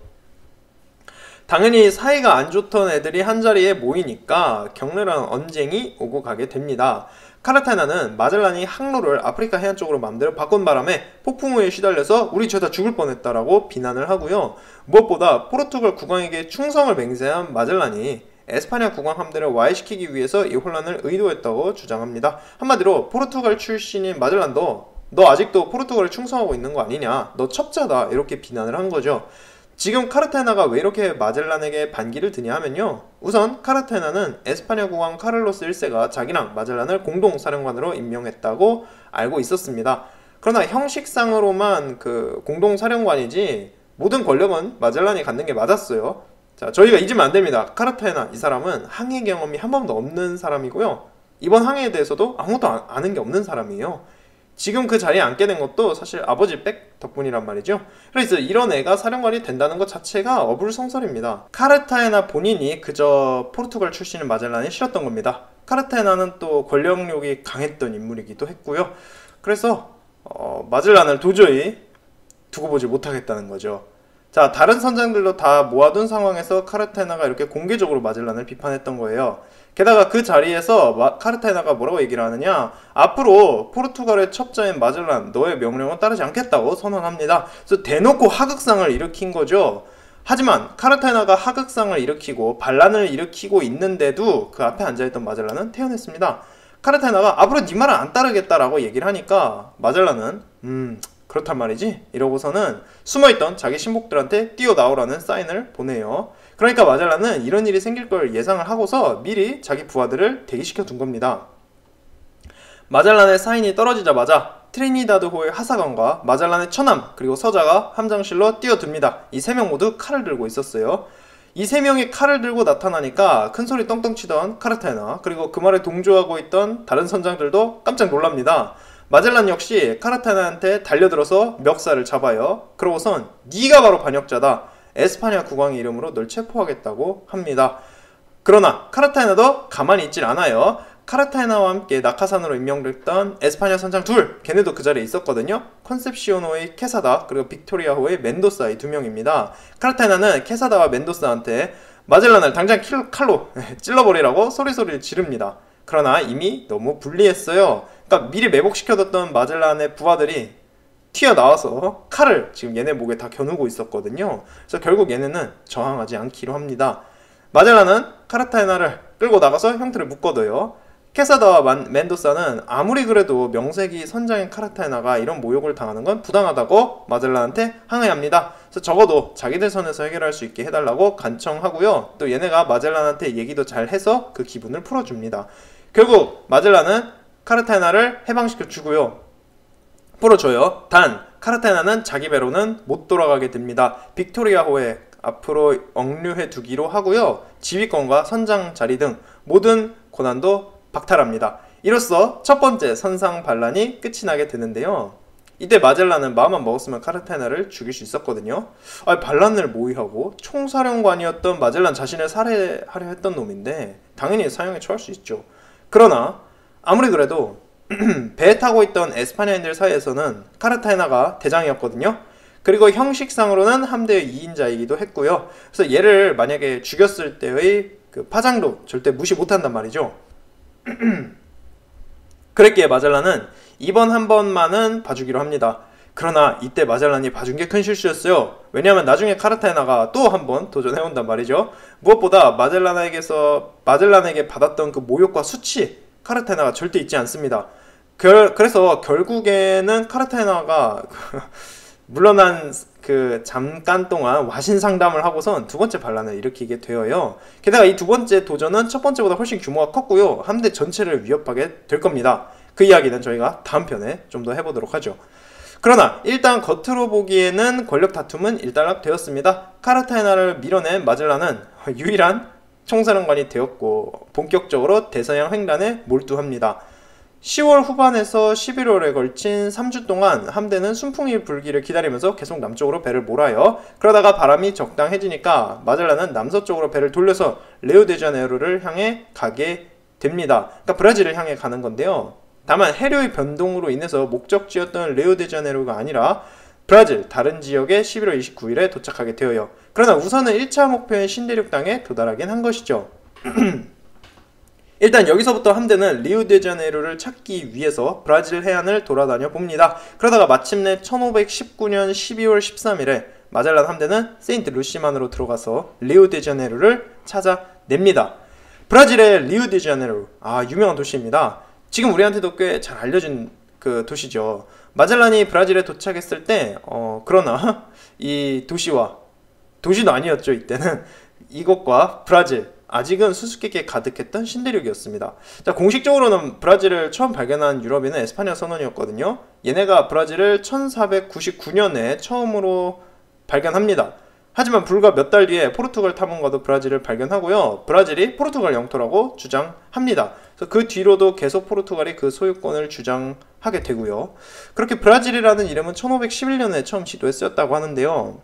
Speaker 1: 당연히 사이가 안 좋던 애들이 한자리에 모이니까 격렬한 언쟁이 오고 가게 됩니다. 카르타헤나는 마젤란이 항로를 아프리카 해안 쪽으로 마음대로 바꾼 바람에 폭풍우에 시달려서 우리 죄다 죽을 뻔했다라고 비난을 하고요. 무엇보다 포르투갈 국왕에게 충성을 맹세한 마젤란이 에스파냐 국왕 함대를 와해시키기 위해서 이 혼란을 의도했다고 주장합니다. 한마디로 포르투갈 출신인 마젤란도 너 아직도 포르투갈에 충성하고 있는 거 아니냐, 너 첩자다, 이렇게 비난을 한 거죠. 지금 카르타헤나가 왜 이렇게 마젤란에게 반기를 드냐 하면요, 우선 카르타헤나는 에스파냐 국왕 카를로스 1세가 자기랑 마젤란을 공동사령관으로 임명했다고 알고 있었습니다. 그러나 형식상으로만 그 공동사령관이지 모든 권력은 마젤란이 갖는 게 맞았어요. 자, 저희가 잊으면 안 됩니다. 카르타헤나 이 사람은 항해 경험이 한 번도 없는 사람이고요, 이번 항해에 대해서도 아무것도 아는 게 없는 사람이에요. 지금 그 자리에 앉게 된 것도 사실 아버지 백 덕분이란 말이죠. 그래서 이런 애가 사령관이 된다는 것 자체가 어불성설입니다. 카르타헤나 본인이 그저 포르투갈 출신인 마젤란이 싫었던 겁니다. 카르타헤나는 또 권력욕이 강했던 인물이기도 했고요. 그래서 마젤란을 도저히 두고 보지 못하겠다는 거죠. 자, 다른 선장들도 다 모아둔 상황에서 카르타헤나가 이렇게 공개적으로 마젤란을 비판했던 거예요. 게다가 그 자리에서 카르타헤나가 뭐라고 얘기를 하느냐, 앞으로 포르투갈의 첩자인 마젤란 너의 명령은 따르지 않겠다고 선언합니다. 그래서 대놓고 하극상을 일으킨 거죠. 하지만 카르타헤나가 하극상을 일으키고 반란을 일으키고 있는데도 그 앞에 앉아있던 마젤란은 태어났습니다. 카르타헤나가 앞으로 네 말을 안 따르겠다라고 얘기를 하니까 마젤란은 그렇단 말이지? 이러고서는 숨어있던 자기 신복들한테 뛰어나오라는 사인을 보내요. 그러니까 마젤란은 이런 일이 생길 걸 예상을 하고서 미리 자기 부하들을 대기시켜 둔 겁니다. 마젤란의 사인이 떨어지자마자 트리니다드호의 하사관과 마젤란의 처남 그리고 서자가 함장실로 뛰어듭니다. 이 세 명 모두 칼을 들고 있었어요. 이 세 명이 칼을 들고 나타나니까 큰소리 떵떵 치던 카르타헤나 그리고 그 말에 동조하고 있던 다른 선장들도 깜짝 놀랍니다. 마젤란 역시 카르타헤나한테 달려들어서 멱살을 잡아요. 그러고선 네가 바로 반역자다. 에스파냐 국왕의 이름으로 널 체포하겠다고 합니다. 그러나 카르타헤나도 가만히 있질 않아요. 카르타헤나와 함께 낙하산으로 임명됐던 에스파냐 선장 둘, 걔네도 그 자리에 있었거든요. 컨셉시오노의 케사다 그리고 빅토리아호의 멘도사 이 두 명입니다. 카르타헤나는 케사다와 멘도사한테 마젤란을 당장 칼로 찔러버리라고 소리소리를 지릅니다. 그러나 이미 너무 불리했어요. 그러니까 미리 매복시켜뒀던 마젤란의 부하들이 튀어나와서 칼을 지금 얘네 목에 다 겨누고 있었거든요. 그래서 결국 얘네는 저항하지 않기로 합니다. 마젤란은 카르타헤나를 끌고 나가서 형틀을 묶어둬요. 케사다와 멘도사는 아무리 그래도 명색이 선장인 카르타헤나가 이런 모욕을 당하는 건 부당하다고 마젤란한테 항의합니다. 그래서 적어도 자기들 선에서 해결할 수 있게 해달라고 간청하고요. 또 얘네가 마젤란한테 얘기도 잘 해서 그 기분을 풀어줍니다. 결국 마젤란은 카르타헤나를 해방시켜 주고요. 풀어줘요. 단 카르타헤나는 자기 배로는 못 돌아가게 됩니다. 빅토리아호에 앞으로 억류해 두기로 하고요. 지휘권과 선장 자리 등 모든 권한도 박탈합니다. 이로써 첫 번째 선상 반란이 끝이 나게 되는데요. 이때 마젤란은 마음만 먹었으면 카르타헤나를 죽일 수 있었거든요. 반란을 모의하고 총사령관이었던 마젤란 자신을 살해하려 했던 놈인데 당연히 사형에 처할 수 있죠. 그러나 아무리 그래도 배에 타고 있던 에스파냐인들 사이에서는 카르타헤나가 대장이었거든요. 그리고 형식상으로는 함대의 2인자이기도 했고요. 그래서 얘를 만약에 죽였을 때의 그 파장도 절대 무시 못한단 말이죠. 그랬기에 마젤란은 이번 한 번만은 봐주기로 합니다. 그러나 이때 마젤란이 봐준 게 큰 실수였어요. 왜냐하면 나중에 카르타헤나가 또 한 번 도전해온단 말이죠. 무엇보다 마젤란에게 받았던 그 모욕과 수치, 카르타헤나가 절대 잊지 않습니다. 그래서 결국에는 카르타헤나가 물러난 그 잠깐 동안 와신 상담을 하고선 두 번째 반란을 일으키게 되어요. 게다가 이 두 번째 도전은 첫 번째보다 훨씬 규모가 컸고요. 함대 전체를 위협하게 될 겁니다. 그 이야기는 저희가 다음 편에 좀 더 해보도록 하죠. 그러나 일단 겉으로 보기에는 권력 다툼은 일단락되었습니다. 카르타헤나를 밀어낸 마젤란은 유일한 총사령관이 되었고 본격적으로 대서양 횡단에 몰두합니다. 10월 후반에서 11월에 걸친 3주 동안 함대는 순풍이 불기를 기다리면서 계속 남쪽으로 배를 몰아요. 그러다가 바람이 적당해지니까 마젤란은 남서쪽으로 배를 돌려서 리오데자네이루를 향해 가게 됩니다. 그러니까 브라질을 향해 가는 건데요. 다만 해류의 변동으로 인해서 목적지였던 리오데자네이루가 아니라 브라질 다른 지역에 11월 29일에 도착하게 되어요. 그러나 우선은 1차 목표인 신대륙 땅에 도달하긴 한 것이죠. 일단 여기서부터 함대는 리우데자네이루를 찾기 위해서 브라질 해안을 돌아다녀 봅니다. 그러다가 마침내 1519년 12월 13일에 마젤란 함대는 세인트 루시만으로 들어가서 리우데자네이루를 찾아냅니다. 브라질의 리우데자네이루, 유명한 도시입니다. 지금 우리한테도 꽤 잘 알려진 그 도시죠. 마젤란이 브라질에 도착했을 때 그러나 이 도시도 아니었죠. 이때는 이것과 브라질 아직은 수수께끼에 가득했던 신대륙이었습니다. 자, 공식적으로는 브라질을 처음 발견한 유럽인은 에스파냐 선원이었거든요. 얘네가 브라질을 1499년에 처음으로 발견합니다. 하지만 불과 몇 달 뒤에 포르투갈 탐험가도 브라질을 발견하고요. 브라질이 포르투갈 영토라고 주장합니다. 그래서 그 뒤로도 계속 포르투갈이 그 소유권을 주장하게 되고요. 그렇게 브라질이라는 이름은 1511년에 처음 지도에 쓰였다고 하는데요.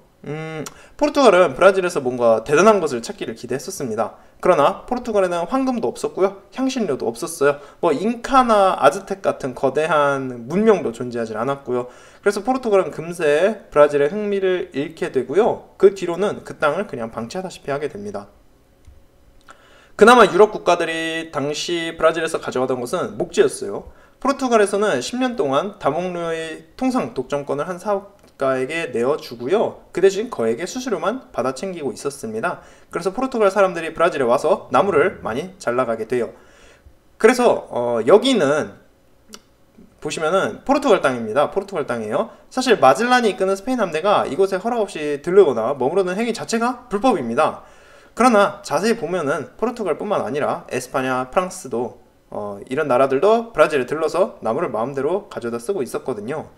Speaker 1: 포르투갈은 브라질에서 뭔가 대단한 것을 찾기를 기대했었습니다. 그러나 포르투갈에는 황금도 없었고요. 향신료도 없었어요. 잉카나 아즈텍 같은 거대한 문명도 존재하지 않았고요. 그래서 포르투갈은 금세 브라질의 흥미를 잃게 되고요. 그 뒤로는 그 땅을 그냥 방치하다시피 하게 됩니다. 그나마 유럽 국가들이 당시 브라질에서 가져가던 것은 목재였어요. 포르투갈에서는 10년 동안 다목료의 통상 독점권을 한 사업가에게 내어주고요. 그 대신 거액의 수수료만 받아 챙기고 있었습니다. 그래서 포르투갈 사람들이 브라질에 와서 나무를 많이 잘 나가게 돼요. 그래서 여기는 보시면은 포르투갈 땅입니다. 포르투갈 땅이에요. 사실 마젤란이 이끄는 스페인 함대가 이곳에 허락 없이 들르거나 머무르는 행위 자체가 불법입니다. 그러나 자세히 보면은 포르투갈뿐만 아니라 에스파냐, 프랑스도 이런 나라들도 브라질에 들러서 나무를 마음대로 가져다 쓰고 있었거든요.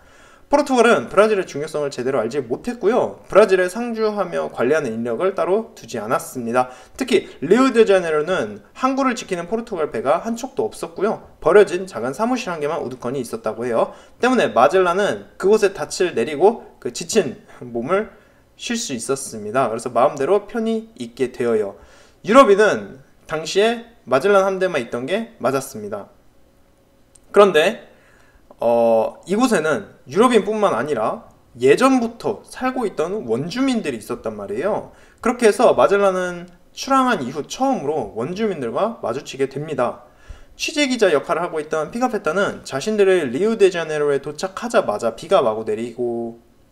Speaker 1: 포르투갈은 브라질의 중요성을 제대로 알지 못했고요. 브라질에 상주하며 관리하는 인력을 따로 두지 않았습니다. 특히 리우데자네이루는 항구를 지키는 포르투갈 배가 한 척도 없었고요. 버려진 작은 사무실 한 개만 우두커니 있었다고 해요. 때문에 마젤란은 그곳에 닻을 내리고 그 지친 몸을 쉴 수 있었습니다. 그래서 마음대로 편히 있게 되어요. 유럽인은 당시에 마젤란 함대만 있던 게 맞았습니다. 그런데 이곳에는 유럽인뿐만 아니라 예전부터 살고 있던 원주민들이 있었단 말이에요. 그렇게 해서 마젤란은 출항한 이후 처음으로 원주민들과 마주치게 됩니다. 취재기자 역할을 하고 있던 피가페타는 자신들의 리우데자네이루에 도착하자마자 비가 마구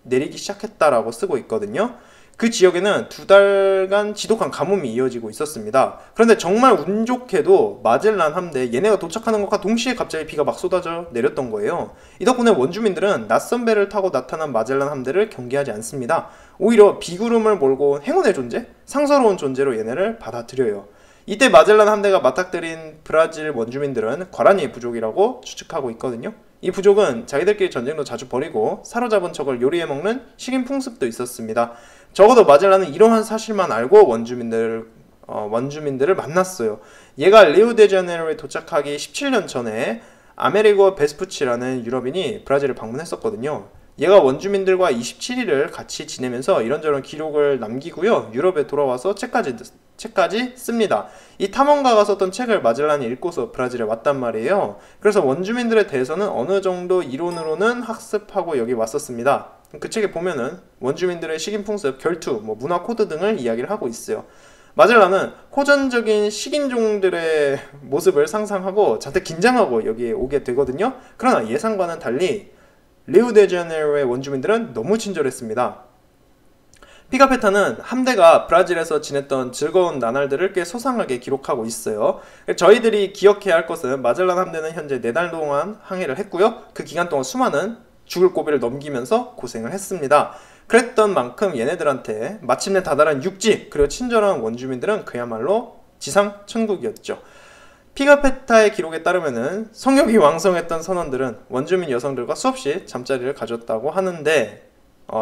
Speaker 1: 내리기 시작했다라고 쓰고 있거든요. 그 지역에는 2달간 지독한 가뭄이 이어지고 있었습니다. 그런데 정말 운 좋게도 마젤란 함대 얘네가 도착하는 것과 동시에 갑자기 비가 막 쏟아져 내렸던 거예요. 이 덕분에 원주민들은 낯선 배를 타고 나타난 마젤란 함대를 경계하지 않습니다. 오히려 비구름을 몰고 온 행운의 존재, 상서로운 존재로 얘네를 받아들여요. 이때 마젤란 함대가 맞닥뜨린 브라질 원주민들은 과라니 부족이라고 추측하고 있거든요. 이 부족은 자기들끼리 전쟁도 자주 벌이고 사로잡은 적을 요리해 먹는 식인 풍습도 있었습니다. 적어도 마젤란은 이러한 사실만 알고 원주민들을 만났어요. 얘가 리우데자네이루에 도착하기 17년 전에 아메리고 베스푸치라는 유럽인이 브라질을 방문했었거든요. 얘가 원주민들과 27일을 같이 지내면서 이런저런 기록을 남기고요. 유럽에 돌아와서 책까지 씁니다. 이 탐험가가 썼던 책을 마젤란이 읽고서 브라질에 왔단 말이에요. 그래서 원주민들에 대해서는 어느 정도 이론으로는 학습하고 여기 왔었습니다. 그 책에 보면은 원주민들의 식인풍습, 결투, 문화 코드 등을 이야기를 하고 있어요. 마젤란은 호전적인 식인종들의 모습을 상상하고 잔뜩 긴장하고 여기에 오게 되거든요. 그러나 예상과는 달리 리우데자네이루의 원주민들은 너무 친절했습니다. 피가페타는 함대가 브라질에서 지냈던 즐거운 나날들을 꽤 소상하게 기록하고 있어요. 저희들이 기억해야 할 것은 마젤란 함대는 현재 4달 동안 항해를 했고요. 그 기간 동안 수많은 죽을 고비를 넘기면서 고생을 했습니다. 그랬던 만큼 얘네들한테 마침내 다다른 육지 그리고 친절한 원주민들은 그야말로 지상 천국이었죠. 피가페타의 기록에 따르면은 성욕이 왕성했던 선원들은 원주민 여성들과 수없이 잠자리를 가졌다고 하는데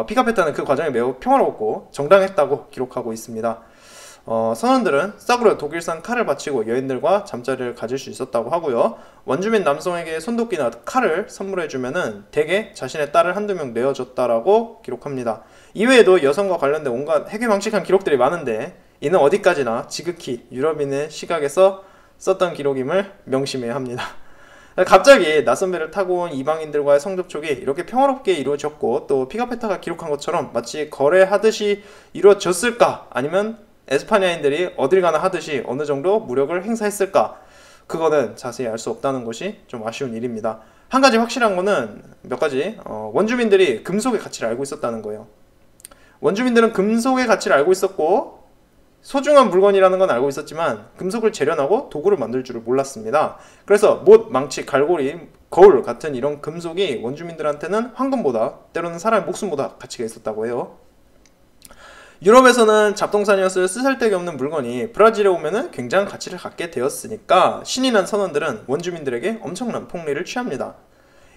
Speaker 1: 피가페타는 그 과정이 매우 평화롭고 정당했다고 기록하고 있습니다. 선원들은 싸구려 독일산 칼을 바치고 여인들과 잠자리를 가질 수 있었다고 하고요. 원주민 남성에게 손도끼나 칼을 선물해주면은 대개 자신의 딸을 한두 명 내어줬다라고 기록합니다. 이외에도 여성과 관련된 온갖 해괴망측한 기록들이 많은데 이는 어디까지나 지극히 유럽인의 시각에서 썼던 기록임을 명심해야 합니다. 갑자기 낯선 배를 타고 온 이방인들과의 성접촉이 이렇게 평화롭게 이루어졌고 또 피가페타가 기록한 것처럼 마치 거래하듯이 이루어졌을까? 아니면 에스파냐인들이 어딜 가나 하듯이 어느 정도 무력을 행사했을까? 그거는 자세히 알 수 없다는 것이 좀 아쉬운 일입니다. 한 가지 확실한 거는 몇 가지 원주민들이 금속의 가치를 알고 있었다는 거예요. 원주민들은 금속의 가치를 알고 있었고 소중한 물건이라는 건 알고 있었지만 금속을 재련하고 도구를 만들 줄을 몰랐습니다. 그래서 못, 망치, 갈고리, 거울 같은 이런 금속이 원주민들한테는 황금보다 때로는 사람의 목숨보다 가치가 있었다고 해요. 유럽에서는 잡동사니였을 쓰잘데기 없는 물건이 브라질에 오면은 굉장한 가치를 갖게 되었으니까 신이 난 선원들은 원주민들에게 엄청난 폭리를 취합니다.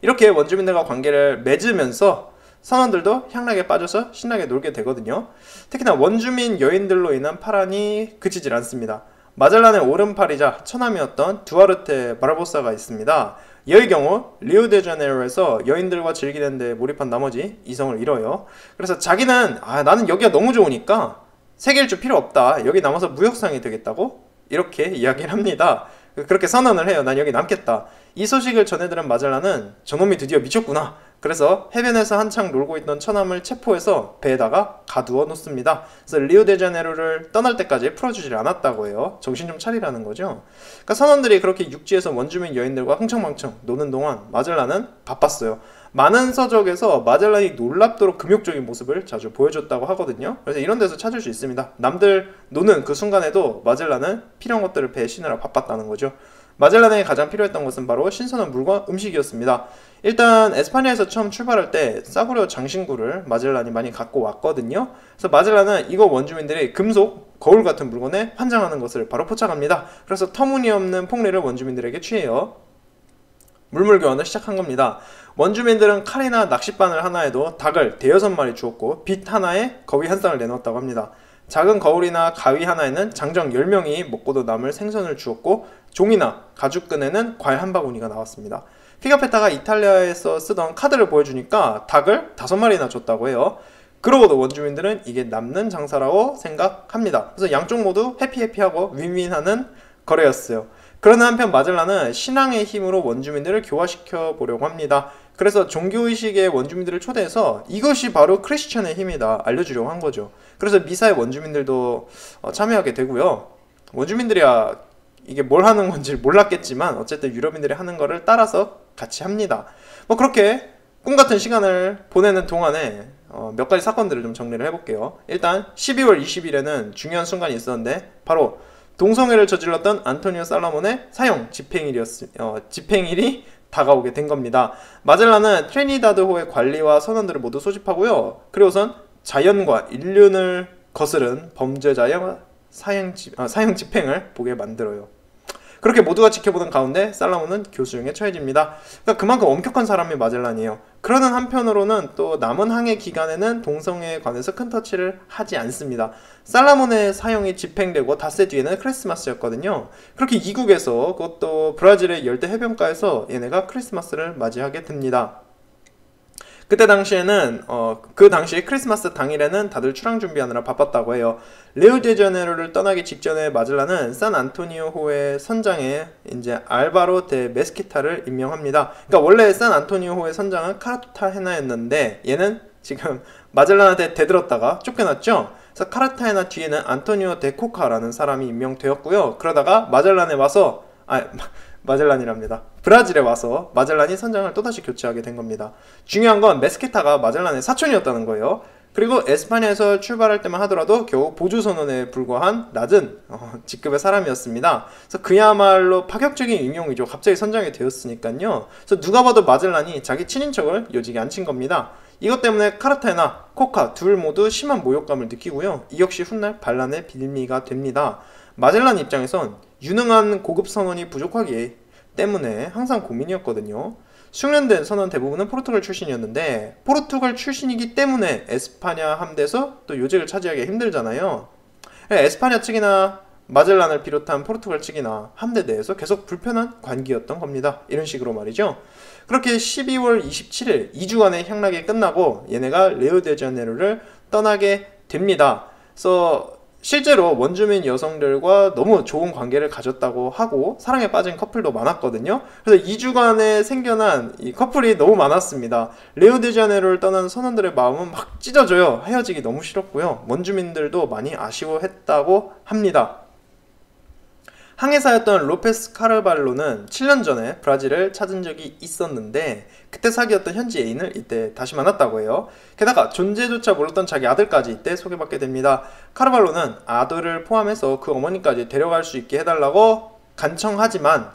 Speaker 1: 이렇게 원주민들과 관계를 맺으면서 선원들도 향락에 빠져서 신나게 놀게 되거든요. 특히나 원주민 여인들로 인한 파란이 그치질 않습니다. 마젤란의 오른팔이자 처남이었던 두아르테 바르보사가 있습니다. 이의 경우 리우데자네이루에서 여인들과 즐기는 데 몰입한 나머지 이성을 잃어요. 그래서 자기는 나는 여기가 너무 좋으니까 세계일주 필요 없다. 여기 남아서 무역상이 되겠다고 이렇게 이야기를 합니다. 그렇게 선언을 해요. 난 여기 남겠다. 이 소식을 전해 들은 마젤란은 저놈이 드디어 미쳤구나. 그래서 해변에서 한창 놀고 있던 처남을 체포해서 배에다가 가두어 놓습니다. 그래서 리우데자네이루를 떠날 때까지 풀어주질 않았다고 해요. 정신 좀 차리라는 거죠. 그러니까 선원들이 그렇게 육지에서 원주민 여인들과 흥청망청 노는 동안 마젤란은 바빴어요. 많은 서적에서 마젤란이 놀랍도록 금욕적인 모습을 자주 보여줬다고 하거든요. 그래서 이런 데서 찾을 수 있습니다. 남들 노는 그 순간에도 마젤란은 필요한 것들을 배에 신으라 바빴다는 거죠. 마젤란에게 가장 필요했던 것은 바로 신선한 물과 음식이었습니다. 일단 에스파냐에서 처음 출발할 때 싸구려 장신구를 마젤란이 많이 갖고 왔거든요. 그래서 마젤란은 이거 원주민들이 금속, 거울 같은 물건에 환장하는 것을 바로 포착합니다. 그래서 터무니없는 폭리를 원주민들에게 취해요. 물물 교환을 시작한 겁니다. 원주민들은 칼이나 낚싯바늘 하나에도 닭을 대여섯 마리 주었고 빗 하나에 거위 한 쌍을 내놓았다고 합니다. 작은 거울이나 가위 하나에는 장정 10명이 먹고도 남을 생선을 주었고 종이나 가죽끈에는 과일 한 바구니가 나왔습니다. 피가페타가 이탈리아에서 쓰던 카드를 보여주니까 닭을 5마리나 줬다고 해요. 그러고도 원주민들은 이게 남는 장사라고 생각합니다. 그래서 양쪽 모두 해피해피하고 윈윈하는 거래였어요. 그러나 한편 마젤란은 신앙의 힘으로 원주민들을 교화시켜 보려고 합니다. 그래서 종교의식의 원주민들을 초대해서 이것이 바로 크리스천의 힘이다 알려주려고 한 거죠. 그래서 미사에 원주민들도 참여하게 되고요. 원주민들이야 이게 뭘 하는 건지 몰랐겠지만 어쨌든 유럽인들이 하는 거를 따라서 같이 합니다. 뭐 그렇게 꿈같은 시간을 보내는 동안에 몇 가지 사건들을 좀 정리를 해볼게요. 일단 12월 20일에는 중요한 순간이 있었는데 바로 동성애를 저질렀던 안토니오 살라몬의 사형 집행일이 다가오게 된 겁니다. 마젤란은 트리니다드호의 관리와 선원들을 모두 소집하고요. 그리고선 자연과 인륜을 거스른 범죄자의 사형 집행을 보게 만들어요. 그렇게 모두가 지켜보는 가운데 살라몬은 교수형에 처해집니다. 그러니까 그만큼 엄격한 사람이 마젤란이에요. 그러는 한편으로는 또 남은 항해 기간에는 동성애에 관해서 큰 터치를 하지 않습니다. 살라몬의 사형이 집행되고 닷새 뒤에는 크리스마스였거든요. 그렇게 이국에서 그것도 브라질의 열대 해변가에서 얘네가 크리스마스를 맞이하게 됩니다. 그때 당시에는 그 당시 크리스마스 당일에는 다들 출항 준비하느라 바빴다고 해요. 리오데자네이루를 떠나기 직전에 마젤란은 산안토니오호의 선장에 이제 알바로 데 메스키타를 임명합니다. 그러니까 원래 산안토니오호의 선장은 카르타헤나였는데 얘는 지금 마젤란한테 대들었다가 쫓겨났죠. 그래서 카르타헤나 뒤에는 안토니오 데 코카라는 사람이 임명되었고요. 그러다가 마젤란에 와서 마젤란이랍니다. 브라질에 와서 마젤란이 선장을 또다시 교체하게 된 겁니다. 중요한 건 메스키타가 마젤란의 사촌이었다는 거예요. 그리고 에스파냐에서 출발할 때만 하더라도 겨우 보조선원에 불과한 낮은 직급의 사람이었습니다. 그래서 그야말로 파격적인 임용이죠. 갑자기 선장이 되었으니까요. 그래서 누가 봐도 마젤란이 자기 친인척을 요직에 앉힌 겁니다. 이것 때문에 카르타헤나, 코카 둘 모두 심한 모욕감을 느끼고요. 이 역시 훗날 반란의 빌미가 됩니다. 마젤란 입장에선 유능한 고급 선원이 부족하기 때문에 항상 고민이었거든요. 숙련된 선원 대부분은 포르투갈 출신이었는데 포르투갈 출신이기 때문에 에스파냐 함대에서 또 요직을 차지하기 힘들잖아요. 에스파냐 측이나 마젤란을 비롯한 포르투갈 측이나 함대 내에서 계속 불편한 관계였던 겁니다. 이런 식으로 말이죠. 그렇게 12월 27일 2주간의 향락이 끝나고 얘네가 리오데자네이루를 떠나게 됩니다. 그래서 실제로 원주민 여성들과 너무 좋은 관계를 가졌다고 하고 사랑에 빠진 커플도 많았거든요. 그래서 2주간에 생겨난 이 커플이 너무 많았습니다. 리오데자네이루를 떠난 선원들의 마음은 막 찢어져요. 헤어지기 너무 싫었고요. 원주민들도 많이 아쉬워했다고 합니다. 항해사였던 로페스 카르발로는 7년 전에 브라질을 찾은 적이 있었는데 그때 사귀었던 현지 애인을 이때 다시 만났다고 해요. 게다가 존재조차 몰랐던 자기 아들까지 이때 소개받게 됩니다. 카르발로는 아들을 포함해서 그 어머니까지 데려갈 수 있게 해달라고 간청하지만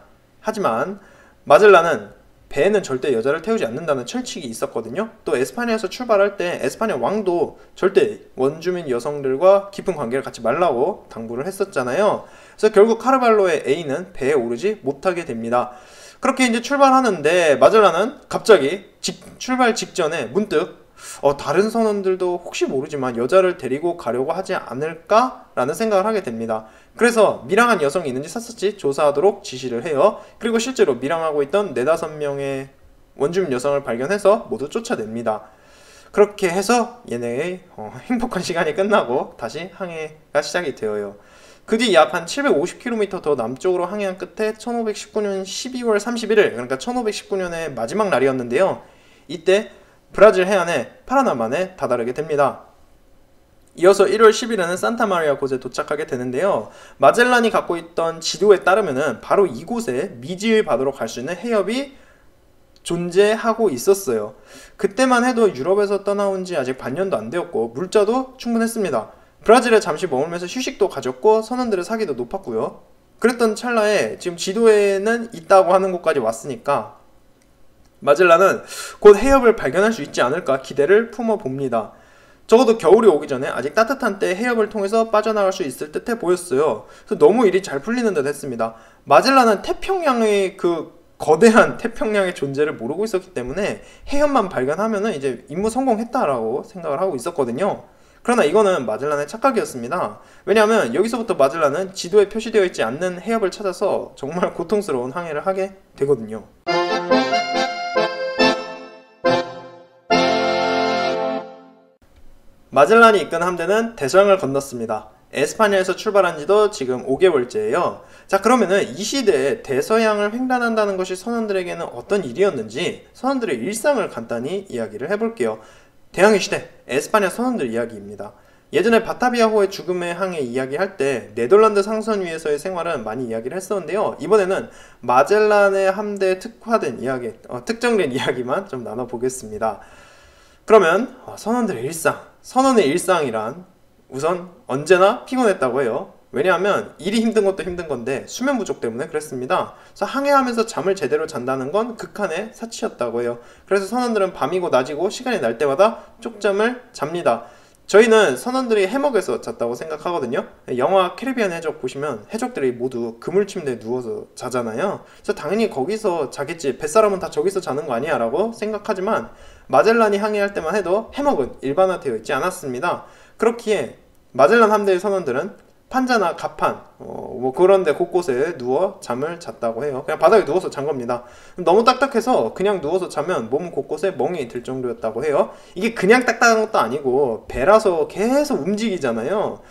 Speaker 1: 마젤란은 배에는 절대 여자를 태우지 않는다는 철칙이 있었거든요. 또 에스파냐에서 출발할 때 에스파냐 왕도 절대 원주민 여성들과 깊은 관계를 갖지 말라고 당부를 했었잖아요. 그래서 결국 카르발로의 애인은 배에 오르지 못하게 됩니다. 그렇게 이제 출발하는데 마젤란은 갑자기 출발 직전에 문득 다른 선원들도 혹시 모르지만 여자를 데리고 가려고 하지 않을까라는 생각을 하게 됩니다. 그래서 밀항한 여성이 있는지 샅샅이 조사하도록 지시를 해요. 그리고 실제로 밀항하고 있던 4-5명의 원주민 여성을 발견해서 모두 쫓아냅니다. 그렇게 해서 얘네의 행복한 시간이 끝나고 다시 항해가 시작이 되어요. 그 뒤 약 한 750km 더 남쪽으로 항해한 끝에 1519년 12월 31일 그러니까 1519년의 마지막 날이었는데요. 이때 브라질 해안에 파라나만에 다다르게 됩니다. 이어서 1월 10일에는 산타마리아 곳에 도착하게 되는데요. 마젤란이 갖고 있던 지도에 따르면은 바로 이곳에 미지의 바다로 갈 수 있는 해협이 존재하고 있었어요. 그때만 해도 유럽에서 떠나온 지 아직 반년도 안 되었고 물자도 충분했습니다. 브라질에 잠시 머물면서 휴식도 가졌고 선원들의 사기도 높았고요. 그랬던 찰나에 지금 지도에는 있다고 하는 곳까지 왔으니까 마젤란은 곧 해협을 발견할 수 있지 않을까 기대를 품어봅니다. 적어도 겨울이 오기 전에 아직 따뜻한 때 해협을 통해서 빠져나갈 수 있을 듯해 보였어요. 그래서 너무 일이 잘 풀리는 듯 했습니다. 마젤란은 태평양의 거대한 태평양의 존재를 모르고 있었기 때문에 해협만 발견하면은 이제 임무 성공했다라고 생각을 하고 있었거든요. 그러나 이거는 마젤란의 착각이었습니다. 왜냐하면 여기서부터 마젤란은 지도에 표시되어 있지 않는 해협을 찾아서 정말 고통스러운 항해를 하게 되거든요. 마젤란이 이끈 함대는 대서양을 건넜습니다. 에스파냐에서 출발한 지도 지금 5개월째예요. 자, 그러면은 이 시대에 대서양을 횡단한다는 것이 선원들에게는 어떤 일이었는지 선원들의 일상을 간단히 이야기를 해볼게요. 대항해 시대 에스파냐 선원들 이야기입니다. 예전에 바타비아호의 죽음의 항해 이야기할 때 네덜란드 상선 위에서의 생활은 많이 이야기를 했었는데요. 이번에는 마젤란의 함대에 특화된 이야기, 특정된 이야기만 좀 나눠보겠습니다. 그러면 선원들의 일상, 선원의 일상이란 우선 언제나 피곤했다고 해요. 왜냐하면 일이 힘든 것도 힘든 건데 수면 부족 때문에 그랬습니다. 그래서 항해하면서 잠을 제대로 잔다는 건 극한의 사치였다고 해요. 그래서 선원들은 밤이고 낮이고 시간이 날 때마다 쪽잠을 잡니다. 저희는 선원들이 해먹에서 잤다고 생각하거든요. 영화 캐리비안 해적 보시면 해적들이 모두 그물 침대에 누워서 자잖아요. 그래서 당연히 거기서 자겠지, 뱃사람은 다 저기서 자는 거 아니야 라고 생각하지만 마젤란이 항해할 때만 해도 해먹은 일반화되어 있지 않았습니다. 그렇기에 마젤란 함대의 선원들은 판자나 갑판 그런데 곳곳에 누워 잠을 잤다고 해요. 그냥 바닥에 누워서 잔 겁니다. 너무 딱딱해서 그냥 누워서 자면 몸 곳곳에 멍이 들 정도였다고 해요. 이게 그냥 딱딱한 것도 아니고 배라서 계속 움직이잖아요.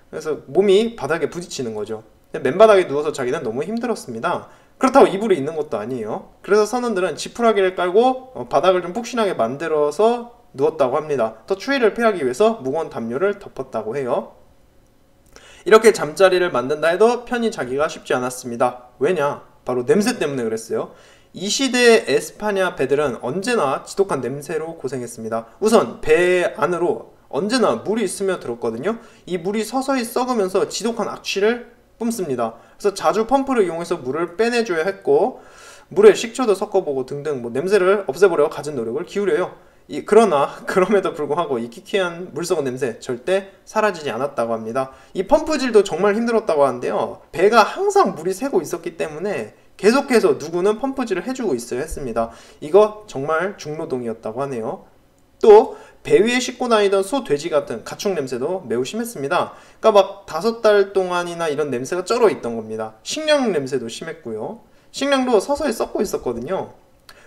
Speaker 1: 그래서 몸이 바닥에 부딪히는 거죠. 맨바닥에 누워서 자기는 너무 힘들었습니다. 그렇다고 이불이 있는 것도 아니에요. 그래서 선원들은 지푸라기를 깔고 바닥을 좀 푹신하게 만들어서 누웠다고 합니다. 더 추위를 피하기 위해서 무거운 담요를 덮었다고 해요. 이렇게 잠자리를 만든다 해도 편히 자기가 쉽지 않았습니다. 왜냐? 바로 냄새 때문에 그랬어요. 이 시대의 에스파냐 배들은 언제나 지독한 냄새로 고생했습니다. 우선 배 안으로 언제나 물이 스며들었거든요. 이 물이 서서히 썩으면서 지독한 악취를 뿜습니다. 그래서 자주 펌프를 이용해서 물을 빼내줘야 했고 물에 식초도 섞어보고 등등 냄새를 없애보려고 갖은 노력을 기울여요. 그러나 그럼에도 불구하고 이 키키한 물썩은 냄새 절대 사라지지 않았다고 합니다. 이 펌프질도 정말 힘들었다고 하는데요. 배가 항상 물이 새고 있었기 때문에 계속해서 누구는 펌프질을 해주고 있어야 했습니다. 이거 정말 중노동이었다고 하네요. 또 배 위에 싣고 다니던 소, 돼지 같은 가축 냄새도 매우 심했습니다. 그러니까 막 5달 동안이나 이런 냄새가 쩔어 있던 겁니다. 식량 냄새도 심했고요. 식량도 서서히 썩고 있었거든요.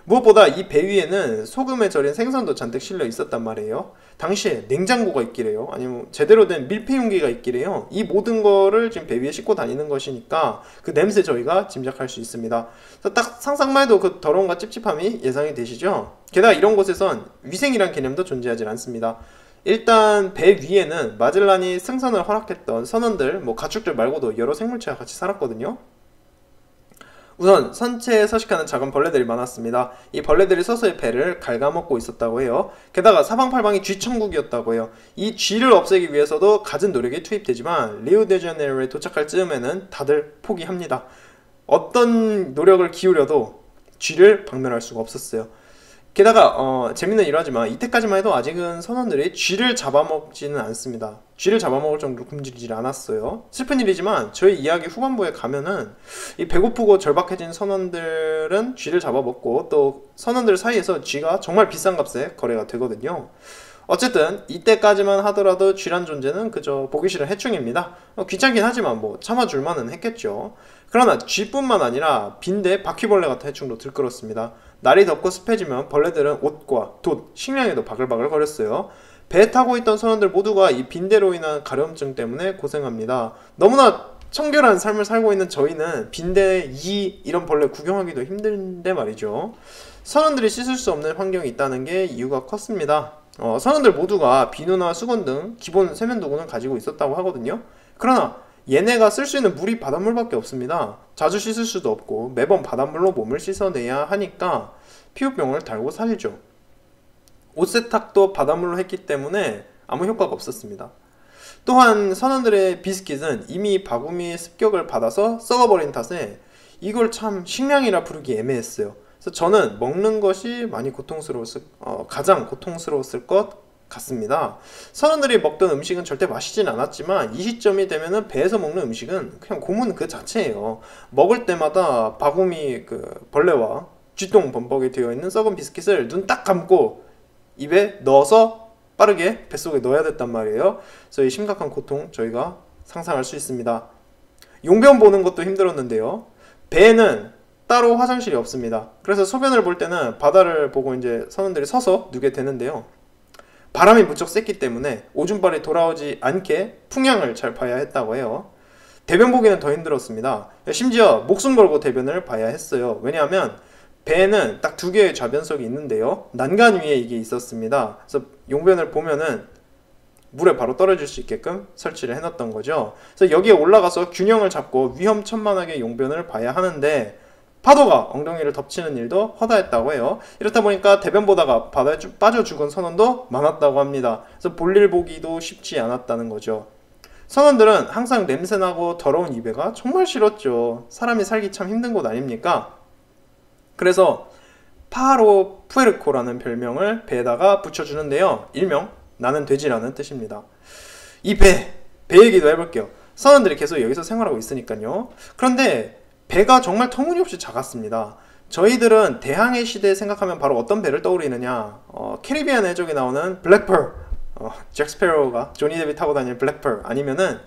Speaker 1: 무엇보다 이 배 위에는 소금에 절인 생선도 잔뜩 실려 있었단 말이에요. 당시에 냉장고가 있기래요. 아니면 제대로 된 밀폐용기가 있기래요. 이 모든 거를 지금 배 위에 싣고 다니는 것이니까 그 냄새 저희가 짐작할 수 있습니다. 딱 상상만 해도 그 더러움과 찝찝함이 예상이 되시죠? 게다가 이런 곳에선 위생이란 개념도 존재하지 않습니다. 일단 배 위에는 마젤란이 승선을 허락했던 선원들, 가축들 말고도 여러 생물체가 같이 살았거든요. 우선 선체에 서식하는 작은 벌레들이 많았습니다. 이 벌레들이 서서히 배를 갉아먹고 있었다고 해요. 게다가 사방팔방이 쥐천국이었다고 해요. 이 쥐를 없애기 위해서도 갖은 노력이 투입되지만 리우데자네이루에 도착할 즈음에는 다들 포기합니다. 어떤 노력을 기울여도 쥐를 박멸할 수가 없었어요. 게다가 재밌는 일화지만 이때까지만 해도 아직은 선원들이 쥐를 잡아먹지는 않습니다. 쥐를 잡아먹을 정도로 굶주리질 않았어요. 슬픈 일이지만 저희 이야기 후반부에 가면은 이 배고프고 절박해진 선원들은 쥐를 잡아먹고 또 선원들 사이에서 쥐가 정말 비싼 값에 거래가 되거든요. 어쨌든 이때까지만 하더라도 쥐란 존재는 그저 보기 싫은 해충입니다. 귀찮긴 하지만 참아줄만은 했겠죠. 그러나 쥐뿐만 아니라 빈대, 바퀴벌레 같은 해충도 들끓었습니다. 날이 덥고 습해지면 벌레들은 옷과 돛, 식량에도 바글바글 거렸어요. 배에 타고 있던 선원들 모두가 이 빈대로 인한 가려움증 때문에 고생합니다. 너무나 청결한 삶을 살고 있는 저희는 빈대, 이런 벌레 구경하기도 힘든데 말이죠. 선원들이 씻을 수 없는 환경이 있다는 게 이유가 컸습니다. 선원들 모두가 비누나 수건 등 기본 세면도구는 가지고 있었다고 하거든요. 그러나 얘네가 쓸 수 있는 물이 바닷물밖에 없습니다. 자주 씻을 수도 없고 매번 바닷물로 몸을 씻어내야 하니까 피부병을 달고 살죠. 옷 세탁도 바닷물로 했기 때문에 아무 효과가 없었습니다. 또한 선원들의 비스킷은 이미 바구미의 습격을 받아서 썩어버린 탓에 이걸 참 식량이라 부르기 애매했어요. 그래서 저는 먹는 것이 많이 가장 고통스러웠을 것 같습니다. 선원들이 먹던 음식은 절대 마시진 않았지만 이 시점이 되면은 배에서 먹는 음식은 그냥 고문 그 자체예요. 먹을 때마다 바구미 벌레와 쥐똥 범벅이 되어 있는 썩은 비스킷을 눈 딱 감고 입에 넣어서 빠르게 뱃속에 넣어야 됐단 말이에요. 그래서 이 심각한 고통 저희가 상상할 수 있습니다. 용변 보는 것도 힘들었는데요. 배에는 따로 화장실이 없습니다. 그래서 소변을 볼 때는 바다를 보고 이제 선원들이 서서 누게 되는데요. 바람이 무척 셌기 때문에 오줌발이 돌아오지 않게 풍향을 잘 봐야 했다고 해요. 대변 보기는 더 힘들었습니다. 심지어 목숨 걸고 대변을 봐야 했어요. 왜냐하면 배에는 딱 2개의 좌변석이 있는데요. 난간 위에 이게 있었습니다. 그래서 용변을 보면은 물에 바로 떨어질 수 있게끔 설치를 해놨던 거죠. 그래서 여기에 올라가서 균형을 잡고 위험천만하게 용변을 봐야 하는데 파도가 엉덩이를 덮치는 일도 허다했다고 해요. 이렇다 보니까 대변 보다가 바다에 빠져 죽은 선원도 많았다고 합니다. 그래서 볼일 보기도 쉽지 않았다는 거죠. 선원들은 항상 냄새나고 더러운 이 배가 정말 싫었죠. 사람이 살기 참 힘든 곳 아닙니까? 그래서 파로 푸에르코라는 별명을 배에다가 붙여주는데요. 일명 나는 돼지라는 뜻입니다. 이 배 얘기도 해볼게요. 선원들이 계속 여기서 생활하고 있으니까요. 그런데 배가 정말 터무니없이 작았습니다. 저희들은 대항해 시대 생각하면 바로 어떤 배를 떠올리느냐, 캐리비안 해적에 나오는 블랙펄, 잭 스페로가 조니 데비 타고 다니는 블랙펄, 아니면은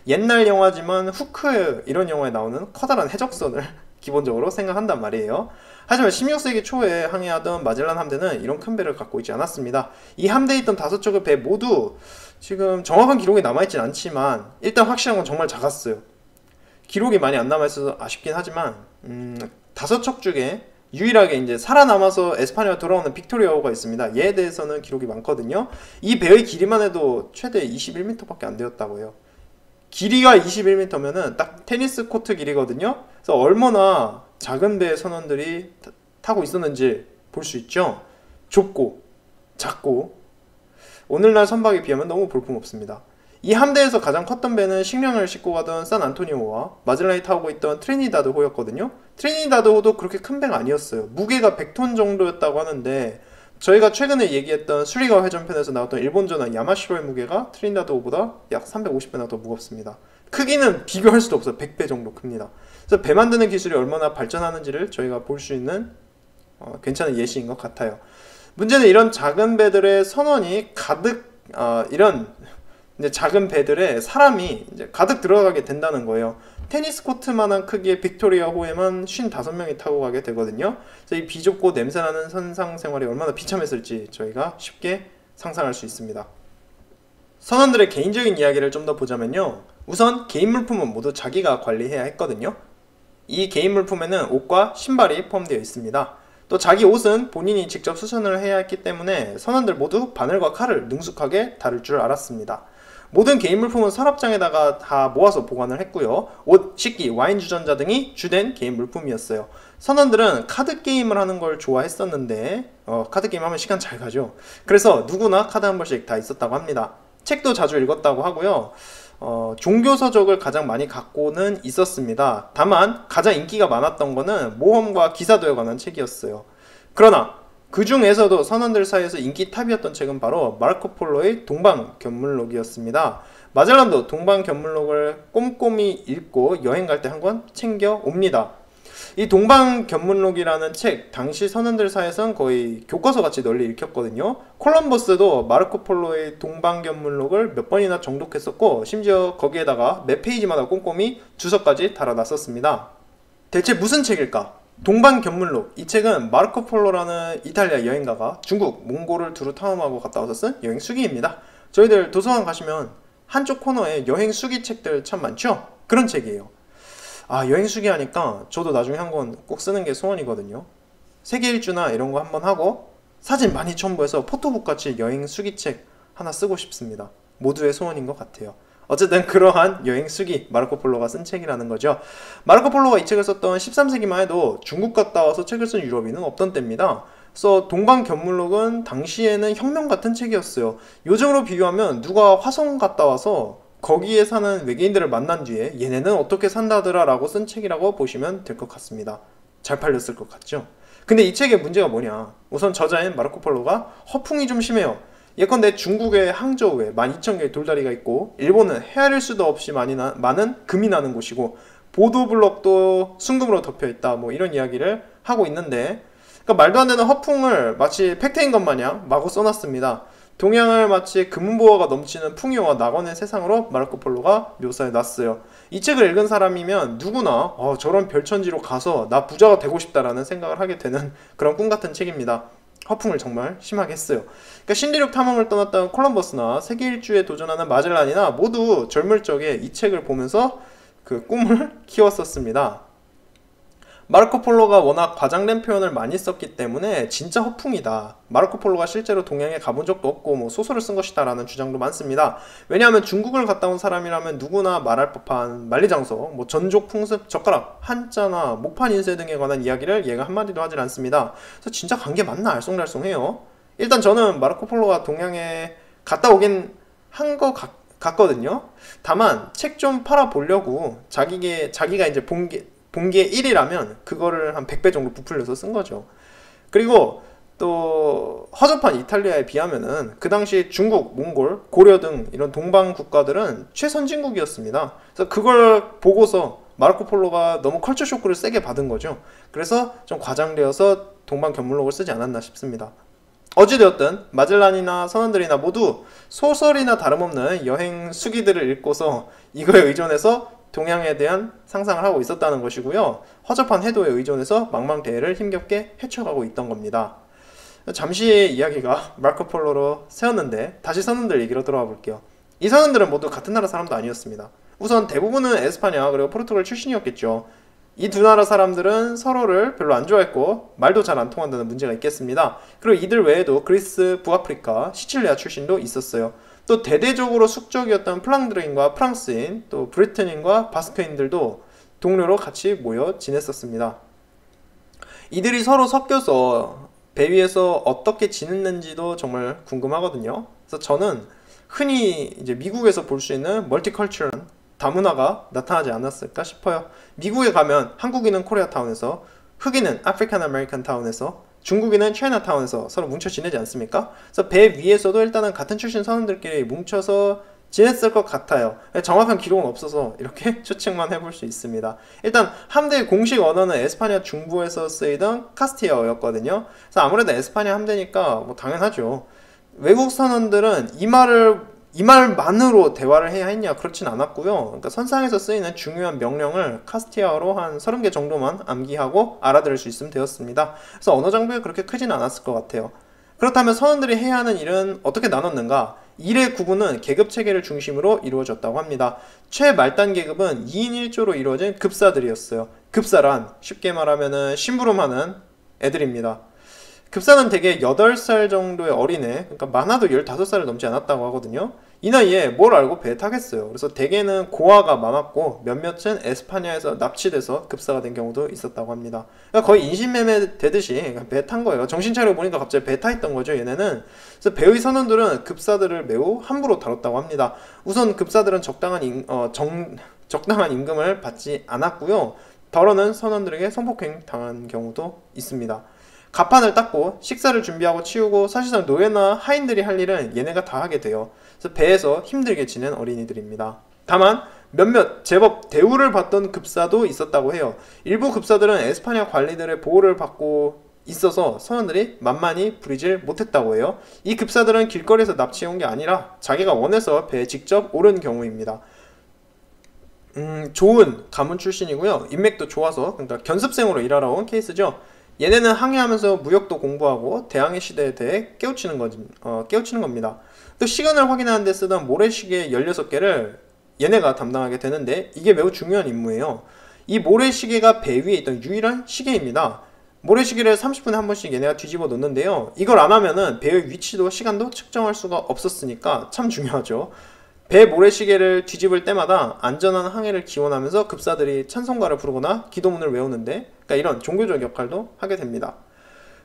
Speaker 1: 옛날 영화지만 후크 이런 영화에 나오는 커다란 해적선을 기본적으로 생각한단 말이에요. 하지만 16세기 초에 항해하던 마젤란 함대는 이런 큰 배를 갖고 있지 않았습니다. 이 함대에 있던 5척의 배 모두 지금 정확한 기록이 남아있진 않지만 일단 확실한 건 정말 작았어요. 기록이 많이 안 남아있어서 아쉽긴 하지만 5척 중에 유일하게 이제 살아남아서 에스파냐로 돌아오는 빅토리아호가 있습니다. 얘에 대해서는 기록이 많거든요. 이 배의 길이만 해도 최대 21m밖에 안 되었다고 해요. 길이가 21m면은 딱 테니스 코트 길이거든요. 그래서 얼마나 작은 배의 선원들이 타고 있었는지 볼 수 있죠. 좁고 작고 오늘날 선박에 비하면 너무 볼품없습니다. 이 함대에서 가장 컸던 배는 식량을 싣고 가던 산안토니오와 마젤란이 타고 있던 트리니다드호였거든요. 트리니다드호도 그렇게 큰 배가 아니었어요. 무게가 100톤 정도였다고 하는데 저희가 최근에 얘기했던 수리가 회전편에서 나왔던 일본 전함 야마시로의 무게가 트리니다드호보다 약 350배나 더 무겁습니다. 크기는 비교할 수도 없어요. 100배 정도 큽니다. 그래서 배 만드는 기술이 얼마나 발전하는지를 저희가 볼 수 있는 괜찮은 예시인 것 같아요. 문제는 이런 작은 배들의 선원이 이런 이제 작은 배들에 사람이 이제 가득 들어가게 된다는 거예요. 테니스 코트만한 크기의 빅토리아호에만 55명이 타고 가게 되거든요. 그래서 이 비좁고 냄새나는 선상 생활이 얼마나 비참했을지 저희가 쉽게 상상할 수 있습니다. 선원들의 개인적인 이야기를 좀 더 보자면요. 우선 개인 물품은 모두 자기가 관리해야 했거든요. 이 개인 물품에는 옷과 신발이 포함되어 있습니다. 또 자기 옷은 본인이 직접 수선을 해야 했기 때문에 선원들 모두 바늘과 칼을 능숙하게 다룰 줄 알았습니다. 모든 개인 물품은 서랍장에다가 다 모아서 보관을 했고요. 옷, 식기, 와인 주전자 등이 주된 개인 물품이었어요. 선원들은 카드 게임을 하는 걸 좋아했었는데 카드 게임 하면 시간 잘 가죠. 그래서 누구나 카드 한 벌씩 다 있었다고 합니다. 책도 자주 읽었다고 하고요. 종교서적을 가장 많이 갖고는 있었습니다. 다만 가장 인기가 많았던 거는 모험과 기사도에 관한 책이었어요. 그러나 그 중에서도 선원들 사이에서 인기 탑이었던 책은 바로 마르코폴로의 동방견물록이었습니다. 마젤란도 동방견물록을 꼼꼼히 읽고 여행 갈 때 한 권 챙겨 옵니다. 이 동방견문록이라는 책 당시 선원들 사이에선 거의 교과서같이 널리 읽혔거든요. 콜럼버스도 마르코폴로의 동방견문록을 몇 번이나 정독했었고 심지어 거기에다가 매 페이지마다 꼼꼼히 주석까지 달아놨었습니다. 대체 무슨 책일까? 동방견문록, 이 책은 마르코폴로라는 이탈리아 여행가가 중국, 몽골을 두루 탐험하고 갔다 와서 쓴 여행 수기입니다. 저희들 도서관 가시면 한쪽 코너에 여행 수기 책들 참 많죠? 그런 책이에요. 여행 수기 하니까 저도 나중에 한 권 꼭 쓰는 게 소원이거든요. 세계 일주나 이런 거 한번 하고 사진 많이 첨부해서 포토북 같이 여행 수기책 하나 쓰고 싶습니다. 모두의 소원인 것 같아요. 어쨌든 그러한 여행 수기, 마르코폴로가 쓴 책이라는 거죠. 마르코폴로가 이 책을 썼던 13세기만 해도 중국 갔다 와서 책을 쓴 유럽인은 없던 때입니다. 그래서 동방견물록은 당시에는 혁명 같은 책이었어요. 요즘으로 비교하면 누가 화성 갔다 와서 거기에 사는 외계인들을 만난 뒤에 얘네는 어떻게 산다더라 라고 쓴 책이라고 보시면 될 것 같습니다. 잘 팔렸을 것 같죠? 근데 이 책의 문제가 뭐냐? 우선 저자인 마르코 폴로가 허풍이 좀 심해요. 예컨대 중국의 항저우에 12,000개의 돌다리가 있고 일본은 헤아릴 수도 없이 많은 금이 나는 곳이고 보도블럭도 순금으로 덮여있다 뭐 이런 이야기를 하고 있는데, 그러니까 말도 안 되는 허풍을 마치 팩트인 것 마냥 마구 써놨습니다. 동양을 마치 금은보화가 넘치는 풍요와 낙원의 세상으로 마르코 폴로가 묘사해놨어요. 이 책을 읽은 사람이면 누구나 저런 별천지로 가서 나 부자가 되고 싶다라는 생각을 하게 되는 그런 꿈같은 책입니다. 허풍을 정말 심하게 했어요. 그러니까 신대륙 탐험을 떠났던 콜럼버스나 세계 일주에 도전하는 마젤란이나 모두 젊을 적에 이 책을 보면서 그 꿈을 키웠었습니다. 마르코 폴로가 워낙 과장된 표현을 많이 썼기 때문에 진짜 허풍이다, 마르코 폴로가 실제로 동양에 가본 적도 없고 뭐 소설을 쓴 것이다 라는 주장도 많습니다. 왜냐하면 중국을 갔다 온 사람이라면 누구나 말할 법한 만리장성, 뭐 전족, 풍습, 젓가락, 한자나 목판 인쇄 등에 관한 이야기를 얘가 한마디도 하질 않습니다. 그래서 진짜 간 게 맞나 알쏭달쏭해요. 일단 저는 마르코 폴로가 동양에 갔다 오긴 한 거 같거든요. 다만 책 좀 팔아보려고 자기가 이제 본게 1이라면 그거를 한 100배 정도 부풀려서 쓴 거죠. 그리고 또 허접한 이탈리아에 비하면은 그 당시 중국, 몽골, 고려 등 이런 동방 국가들은 최선진국이었습니다. 그래서 그걸 보고서 마르코 폴로가 너무 컬처 쇼크를 세게 받은 거죠. 그래서 좀 과장되어서 동방견물록을 쓰지 않았나 싶습니다. 어찌되었든 마젤란이나 선원들이나 모두 소설이나 다름없는 여행 수기들을 읽고서 이거에 의존해서 동양에 대한 상상을 하고 있었다는 것이고요. 허접한 해도에 의존해서 망망대해를 힘겹게 헤쳐가고 있던 겁니다. 잠시 이야기가 마르코 폴로로 세웠는데 다시 선원들 얘기로 돌아와 볼게요. 이 선원들은 모두 같은 나라 사람도 아니었습니다. 우선 대부분은 에스파냐 그리고 포르투갈 출신이었겠죠. 이 두 나라 사람들은 서로를 별로 안 좋아했고 말도 잘 안 통한다는 문제가 있겠습니다. 그리고 이들 외에도 그리스, 북아프리카, 시칠리아 출신도 있었어요. 또 대대적으로 숙적이었던 플랑드르인과 프랑스인, 또 브리튼인과 바스크인들도 동료로 같이 모여 지냈었습니다. 이들이 서로 섞여서 배 위에서 어떻게 지냈는지도 정말 궁금하거든요. 그래서 저는 흔히 이제 미국에서 볼 수 있는 멀티컬처럴한 다문화가 나타나지 않았을까 싶어요. 미국에 가면 한국인은 코리아타운에서, 흑인은 아프리칸 아메리칸 타운에서, 중국인은 차이나타운에서 서로 뭉쳐 지내지 않습니까? 그래서 배 위에서도 일단은 같은 출신 선원들끼리 뭉쳐서 지냈을 것 같아요. 정확한 기록은 없어서 이렇게 추측만 해볼 수 있습니다. 일단 함대의 공식 언어는 에스파냐 중부에서 쓰이던 카스티아어였거든요. 그래서 아무래도 에스파냐 함대니까 뭐 당연하죠. 외국 선원들은 이 말만으로 대화를 해야 했냐? 그렇진 않았고요. 그러니까 선상에서 쓰이는 중요한 명령을 카스티아어로 한 30개 정도만 암기하고 알아들을 수 있으면 되었습니다. 그래서 언어 장벽이 그렇게 크진 않았을 것 같아요. 그렇다면 선원들이 해야 하는 일은 어떻게 나눴는가? 일의 구분은 계급 체계를 중심으로 이루어졌다고 합니다. 최말단 계급은 2인 1조로 이루어진 급사들이었어요. 급사란 쉽게 말하면 심부름하는 애들입니다. 급사는 대개 8살 정도의 어린애, 그러니까 많아도 15살을 넘지 않았다고 하거든요. 이 나이에 뭘 알고 배에 타겠어요. 그래서 대개는 고아가 많았고 몇몇은 에스파냐에서 납치돼서 급사가 된 경우도 있었다고 합니다. 그러니까 거의 인신매매 되듯이 배에 탄 거예요. 정신 차려 보니까 갑자기 배에 타 있던 거죠, 얘네는. 그래서 배의 선원들은 급사들을 매우 함부로 다뤘다고 합니다. 우선 급사들은 적당한 임금을 받지 않았고요. 덜어는 선원들에게 성폭행 당한 경우도 있습니다. 갑판을 닦고 식사를 준비하고 치우고 사실상 노예나 하인들이 할 일은 얘네가 다 하게 돼요. 그래서 배에서 힘들게 지낸 어린이들입니다. 다만 몇몇 제법 대우를 받던 급사도 있었다고 해요. 일부 급사들은 에스파냐 관리들의 보호를 받고 있어서 선원들이 만만히 부리질 못했다고 해요. 이 급사들은 길거리에서 납치해온 게 아니라 자기가 원해서 배에 직접 오른 경우입니다. 좋은 가문 출신이고요. 인맥도 좋아서, 그러니까 견습생으로 일하러 온 케이스죠. 얘네는 항해하면서 무역도 공부하고 대항해 시대에 대해 깨우치는 겁니다. 또 시간을 확인하는 데 쓰던 모래시계 16개를 얘네가 담당하게 되는데 이게 매우 중요한 임무예요. 이 모래시계가 배 위에 있던 유일한 시계입니다. 모래시계를 30분에 한 번씩 얘네가 뒤집어 놓는데요. 이걸 안 하면은 배의 위치도 시간도 측정할 수가 없었으니까 참 중요하죠. 배 모래시계를 뒤집을 때마다 안전한 항해를 기원하면서 급사들이 찬송가를 부르거나 기도문을 외우는데, 그러니까 이런 종교적 역할도 하게 됩니다.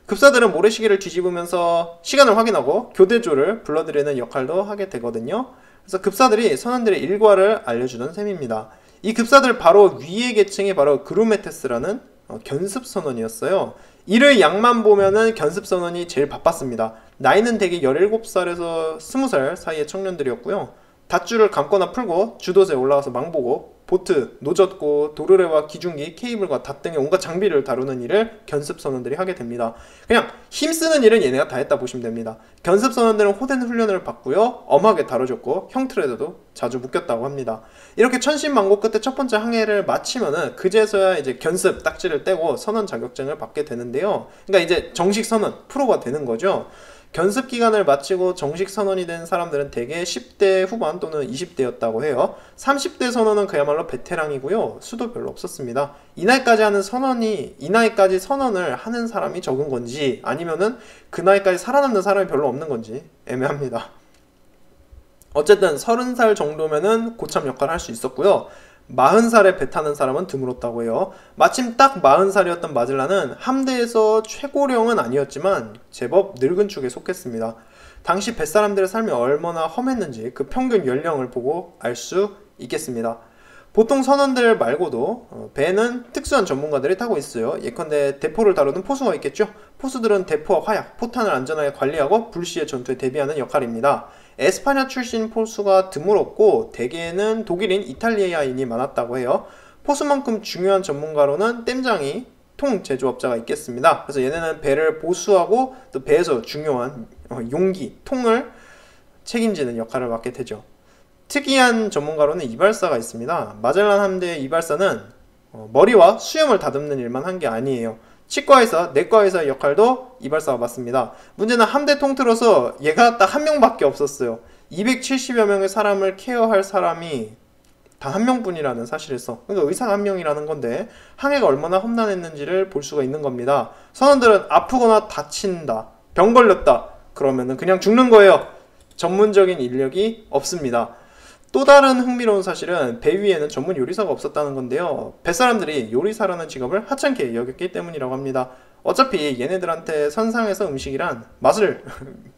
Speaker 1: 급사들은 모래시계를 뒤집으면서 시간을 확인하고 교대조를 불러들이는 역할도 하게 되거든요. 그래서 급사들이 선원들의 일과를 알려주는 셈입니다. 이 급사들 바로 위의 계층이 바로 그루메테스라는 견습선원이었어요. 이를 양만 보면은 견습선원이 제일 바빴습니다. 나이는 대개 17살에서 20살 사이의 청년들이었고요. 닷줄을 감거나 풀고 주도세에 올라가서 망보고 보트, 노젓고, 도르래와 기중기, 케이블과 닷 등의 온갖 장비를 다루는 일을 견습선원들이 하게 됩니다. 그냥 힘쓰는 일은 얘네가 다 했다 보시면 됩니다. 견습선원들은 호된 훈련을 받고요. 엄하게 다뤄줬고 형틀에도 자주 묶였다고 합니다. 이렇게 천신만고 끝에 첫 번째 항해를 마치면은 그제서야 이제 견습 딱지를 떼고 선원 자격증을 받게 되는데요. 그러니까 이제 정식 선원, 프로가 되는 거죠. 견습 기간을 마치고 정식 선원이 된 사람들은 대개 10대 후반 또는 20대였다고 해요. 30대 선원은 그야말로 베테랑이고요. 수도 별로 없었습니다. 이 나이까지 선원을 하는 사람이 적은 건지 아니면은 그 나이까지 살아남는 사람이 별로 없는 건지 애매합니다. 어쨌든 30살 정도면은 고참 역할을 할 수 있었고요. 40살에 배 타는 사람은 드물었다고 해요. 마침 딱 40살이었던 마젤란은 함대에서 최고령은 아니었지만 제법 늙은 축에 속했습니다. 당시 뱃사람들의 삶이 얼마나 험했는지 그 평균 연령을 보고 알 수 있겠습니다. 보통 선원들 말고도 배는 특수한 전문가들이 타고 있어요. 예컨대 대포를 다루는 포수가 있겠죠. 포수들은 대포와 화약, 포탄을 안전하게 관리하고 불시의 전투에 대비하는 역할입니다. 에스파냐 출신 포수가 드물었고 대개는 독일인, 이탈리아인이 많았다고 해요. 포수만큼 중요한 전문가로는 댐장이 통 제조업자가 있겠습니다. 그래서 얘네는 배를 보수하고 또 배에서 중요한 용기, 통을 책임지는 역할을 맡게 되죠. 특이한 전문가로는 이발사가 있습니다. 마젤란 함대의 이발사는 머리와 수염을 다듬는 일만 한 게 아니에요. 치과의사, 내과의사의 역할도 이발사가 맡습니다. 문제는 함대 통틀어서 얘가 딱 한 명밖에 없었어요. 270여 명의 사람을 케어할 사람이 단 한 명뿐이라는 사실에서, 그러니까 의사가 한 명이라는 건데 항해가 얼마나 험난했는지를 볼 수가 있는 겁니다. 선원들은 아프거나 다친다, 병 걸렸다 그러면은 그냥 죽는 거예요. 전문적인 인력이 없습니다. 또 다른 흥미로운 사실은 배 위에는 전문 요리사가 없었다는 건데요. 뱃사람들이 요리사라는 직업을 하찮게 여겼기 때문이라고 합니다. 어차피 얘네들한테 선상에서 음식이란 맛을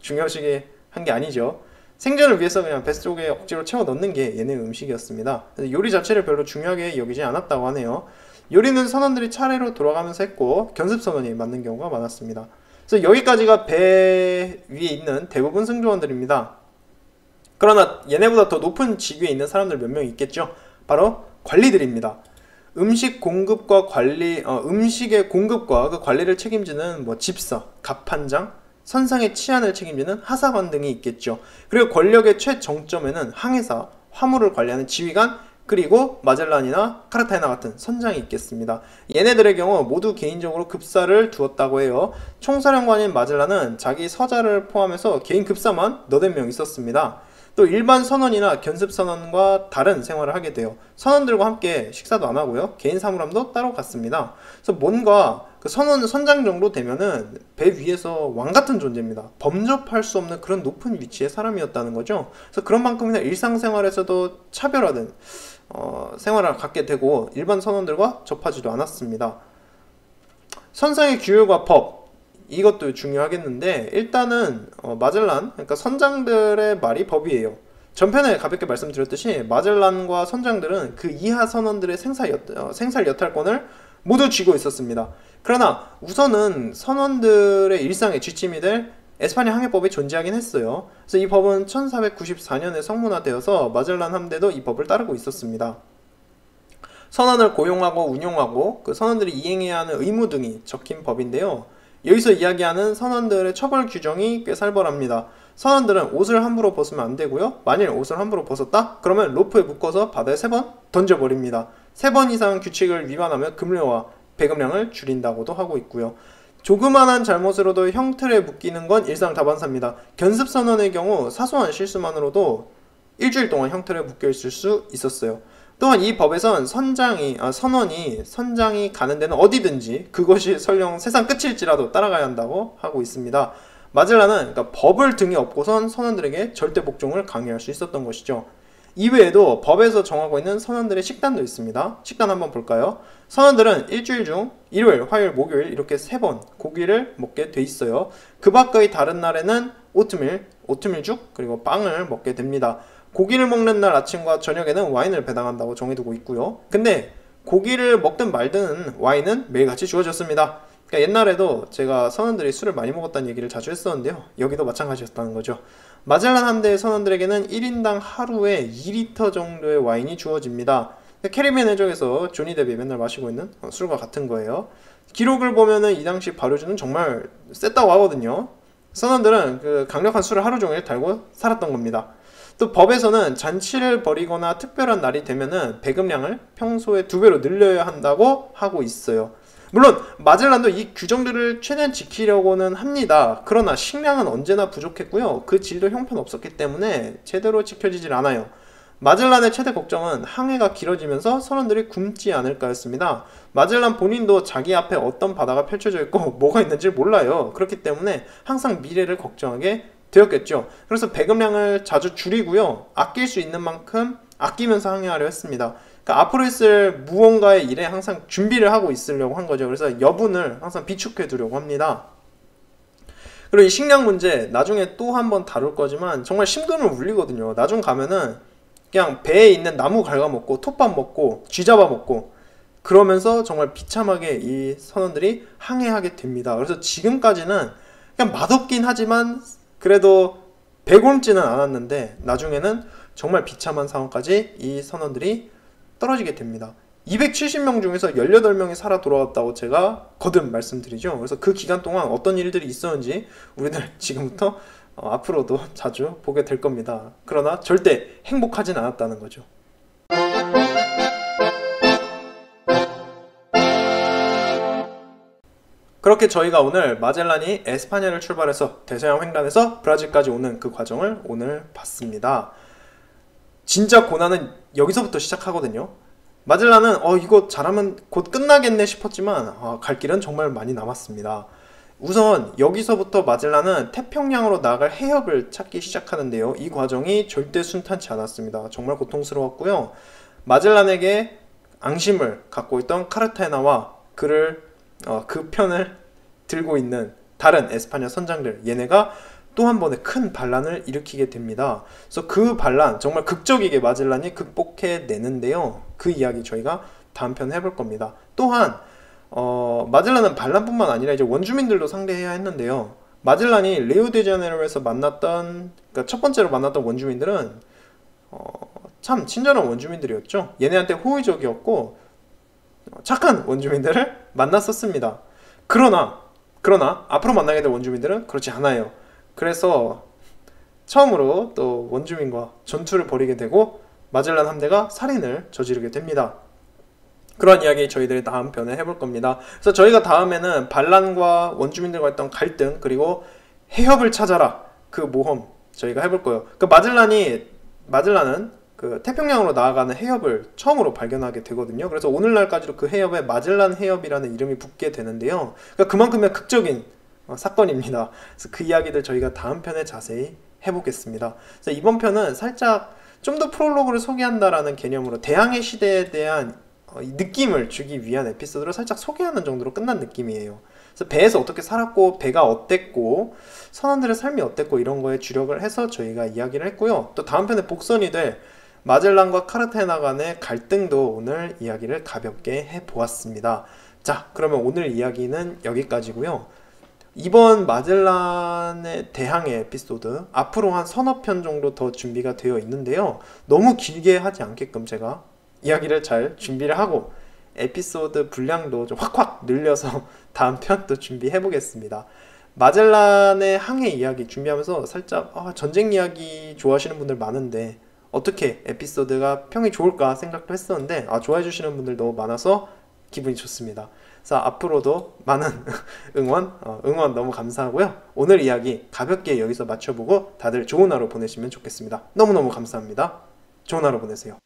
Speaker 1: 중요시하게 한 게 아니죠. 생존을 위해서 그냥 뱃속에 억지로 채워 넣는 게 얘네 음식이었습니다. 요리 자체를 별로 중요하게 여기지 않았다고 하네요. 요리는 선원들이 차례로 돌아가면서 했고 견습선원이 맡는 경우가 많았습니다. 그래서 여기까지가 배 위에 있는 대부분 승조원들입니다. 그러나 얘네보다 더 높은 직위에 있는 사람들 몇 명 있겠죠. 바로 관리들입니다. 음식의 공급과 그 관리를 책임지는 집사, 갑판장, 선상의 치안을 책임지는 하사관 등이 있겠죠. 그리고 권력의 최정점에는 항해사, 화물을 관리하는 지휘관, 그리고 마젤란이나 카르타헤나 같은 선장이 있겠습니다. 얘네들의 경우 모두 개인적으로 급사를 두었다고 해요. 총사령관인 마젤란은 자기 서자를 포함해서 개인 급사만 너댓 명 있었습니다. 또 일반 선원이나 견습선원과 다른 생활을 하게 돼요. 선원들과 함께 식사도 안 하고요. 개인 사물함도 따로 갔습니다. 그래서 뭔가 그 선장 정도 되면은 배 위에서 왕 같은 존재입니다. 범접할 수 없는 그런 높은 위치의 사람이었다는 거죠. 그래서 그런 만큼이나 일상생활에서도 차별화된 생활을 갖게 되고 일반 선원들과 접하지도 않았습니다. 선상의 규율과 법, 이것도 중요하겠는데 일단은 마젤란, 그러니까 선장들의 말이 법이에요. 전편에 가볍게 말씀드렸듯이 마젤란과 선장들은 그 이하 선원들의 생살 여탈권을 모두 쥐고 있었습니다. 그러나 우선은 선원들의 일상에 뒷짐이 될 에스파냐 항해법이 존재하긴 했어요. 그래서 이 법은 1494년에 성문화되어서 마젤란 함대도 이 법을 따르고 있었습니다. 선원을 고용하고 운용하고 그 선원들이 이행해야 하는 의무 등이 적힌 법인데요. 여기서 이야기하는 선원들의 처벌 규정이 꽤 살벌합니다. 선원들은 옷을 함부로 벗으면 안 되고요. 만일 옷을 함부로 벗었다? 그러면 로프에 묶어서 바다에 3번 던져버립니다. 3번 이상 규칙을 위반하면 급료와 배급량을 줄인다고도 하고 있고요. 조그만한 잘못으로도 형틀에 묶이는 건 일상다반사입니다. 견습선원의 경우 사소한 실수만으로도 일주일 동안 형틀에 묶여 있을 수 있었어요. 또한 이 법에선 선장이 가는 데는 어디든지 그것이 설령 세상 끝일지라도 따라가야 한다고 하고 있습니다. 마젤란은 그러니까 법을 등에 업고선 선원들에게 절대 복종을 강요할 수 있었던 것이죠. 이외에도 법에서 정하고 있는 선원들의 식단도 있습니다. 식단 한번 볼까요? 선원들은 일주일 중 일요일, 화요일, 목요일 이렇게 3번 고기를 먹게 돼 있어요. 그 밖의 다른 날에는 오트밀죽 그리고 빵을 먹게 됩니다. 고기를 먹는 날 아침과 저녁에는 와인을 배당한다고 정해두고 있고요. 근데 고기를 먹든 말든 와인은 매일같이 주어졌습니다. 그러니까 옛날에도 제가 선원들이 술을 많이 먹었다는 얘기를 자주 했었는데요. 여기도 마찬가지였다는 거죠. 마젤란 함대의 선원들에게는 1인당 하루에 2리터 정도의 와인이 주어집니다. 캐리비안 해적에서 조니 뎁이 맨날 마시고 있는 술과 같은 거예요. 기록을 보면은 이 당시 발효주는 정말 셌다고 하거든요. 선원들은 그 강력한 술을 하루 종일 달고 살았던 겁니다. 또 법에서는 잔치를 벌이거나 특별한 날이 되면은 배급량을 평소의 2배로 늘려야 한다고 하고 있어요. 물론 마젤란도 이 규정들을 최대한 지키려고는 합니다. 그러나 식량은 언제나 부족했고요. 그 질도 형편없었기 때문에 제대로 지켜지질 않아요. 마젤란의 최대 걱정은 항해가 길어지면서 선원들이 굶지 않을까였습니다. 마젤란 본인도 자기 앞에 어떤 바다가 펼쳐져 있고 뭐가 있는지 몰라요. 그렇기 때문에 항상 미래를 걱정하게 되었겠죠. 그래서 배급량을 자주 줄이고요. 아낄 수 있는 만큼 아끼면서 항해하려 했습니다. 그러니까 앞으로 있을 무언가의 일에 항상 준비를 하고 있으려고 한 거죠. 그래서 여분을 항상 비축해 두려고 합니다. 그리고 이 식량 문제 나중에 또 한번 다룰 거지만 정말 심금을 울리거든요. 나중 가면은 그냥 배에 있는 나무 갉아먹고 톱밥 먹고 쥐 잡아먹고 그러면서 정말 비참하게 이 선원들이 항해하게 됩니다. 그래서 지금까지는 그냥 맛없긴 하지만 그래도 배고프지는 않았는데 나중에는 정말 비참한 상황까지 이 선원들이 떨어지게 됩니다. 270명 중에서 18명이 살아 돌아왔다고 제가 거듭 말씀드리죠. 그래서 그 기간 동안 어떤 일들이 있었는지 우리들 지금부터 앞으로도 자주 보게 될 겁니다. 그러나 절대 행복하진 않았다는 거죠. 그렇게 저희가 오늘 마젤란이 에스파냐를 출발해서 대서양 횡단해서 브라질까지 오는 그 과정을 오늘 봤습니다. 진짜 고난은 여기서부터 시작하거든요. 마젤란은 이거 잘하면 곧 끝나겠네 싶었지만 갈 길은 정말 많이 남았습니다. 우선 여기서부터 마젤란은 태평양으로 나아갈 해협을 찾기 시작하는데요. 이 과정이 절대 순탄치 않았습니다. 정말 고통스러웠고요. 마젤란에게 앙심을 갖고 있던 카르타헤나와 그 편을 들고 있는 다른 에스파냐 선장들, 얘네가 또 한 번의 큰 반란을 일으키게 됩니다. 그래서 그 반란 정말 극적이게 마젤란이 극복해내는데요. 그 이야기 저희가 다음 편에 해볼 겁니다. 또한 마젤란은 반란뿐만 아니라 이제 원주민들도 상대해야 했는데요. 마젤란이 리우데자네이루에서 그러니까 첫 번째로 만났던 원주민들은 참 친절한 원주민들이었죠. 얘네한테 호의적이었고 착한 원주민들을 만났었습니다. 그러나 앞으로 만나게 될 원주민들은 그렇지 않아요. 그래서 처음으로 또 원주민과 전투를 벌이게 되고 마젤란 함대가 살인을 저지르게 됩니다. 그런 이야기 저희들이 다음 편에 해볼 겁니다. 그래서 저희가 다음에는 반란과 원주민들과 했던 갈등 그리고 해협을 찾아라 그 모험 저희가 해볼 거예요. 마젤란은 그 태평양으로 나아가는 해협을 처음으로 발견하게 되거든요. 그래서 오늘날까지도 그 해협에 마젤란 해협이라는 이름이 붙게 되는데요. 그러니까 그만큼의 극적인 사건입니다. 그래서 그 이야기들 저희가 다음 편에 자세히 해보겠습니다. 그래서 이번 편은 살짝 좀 더 프롤로그를 소개한다라는 개념으로 대항해 시대에 대한 느낌을 주기 위한 에피소드를 살짝 소개하는 정도로 끝난 느낌이에요. 그래서 배에서 어떻게 살았고 배가 어땠고 선원들의 삶이 어땠고 이런 거에 주력을 해서 저희가 이야기를 했고요. 또 다음 편에 복선이 될 마젤란과 카르타헤나 간의 갈등도 오늘 이야기를 가볍게 해보았습니다. 자, 그러면 오늘 이야기는 여기까지고요. 이번 마젤란의 대항해 에피소드 앞으로 한 서너 편 정도 더 준비가 되어 있는데요. 너무 길게 하지 않게끔 제가 이야기를 잘 준비를 하고 에피소드 분량도 좀 확확 늘려서 다음 편 또 준비해 보겠습니다. 마젤란의 항해 이야기 준비하면서 살짝 전쟁 이야기 좋아하시는 분들 많은데 어떻게 에피소드가 평이 좋을까 생각도 했었는데 좋아해 주시는 분들 너무 많아서 기분이 좋습니다. 그래서 앞으로도 많은 응원 너무 감사하고요. 오늘 이야기 가볍게 여기서 마쳐보고 다들 좋은 하루 보내시면 좋겠습니다. 너무너무 감사합니다. 좋은 하루 보내세요.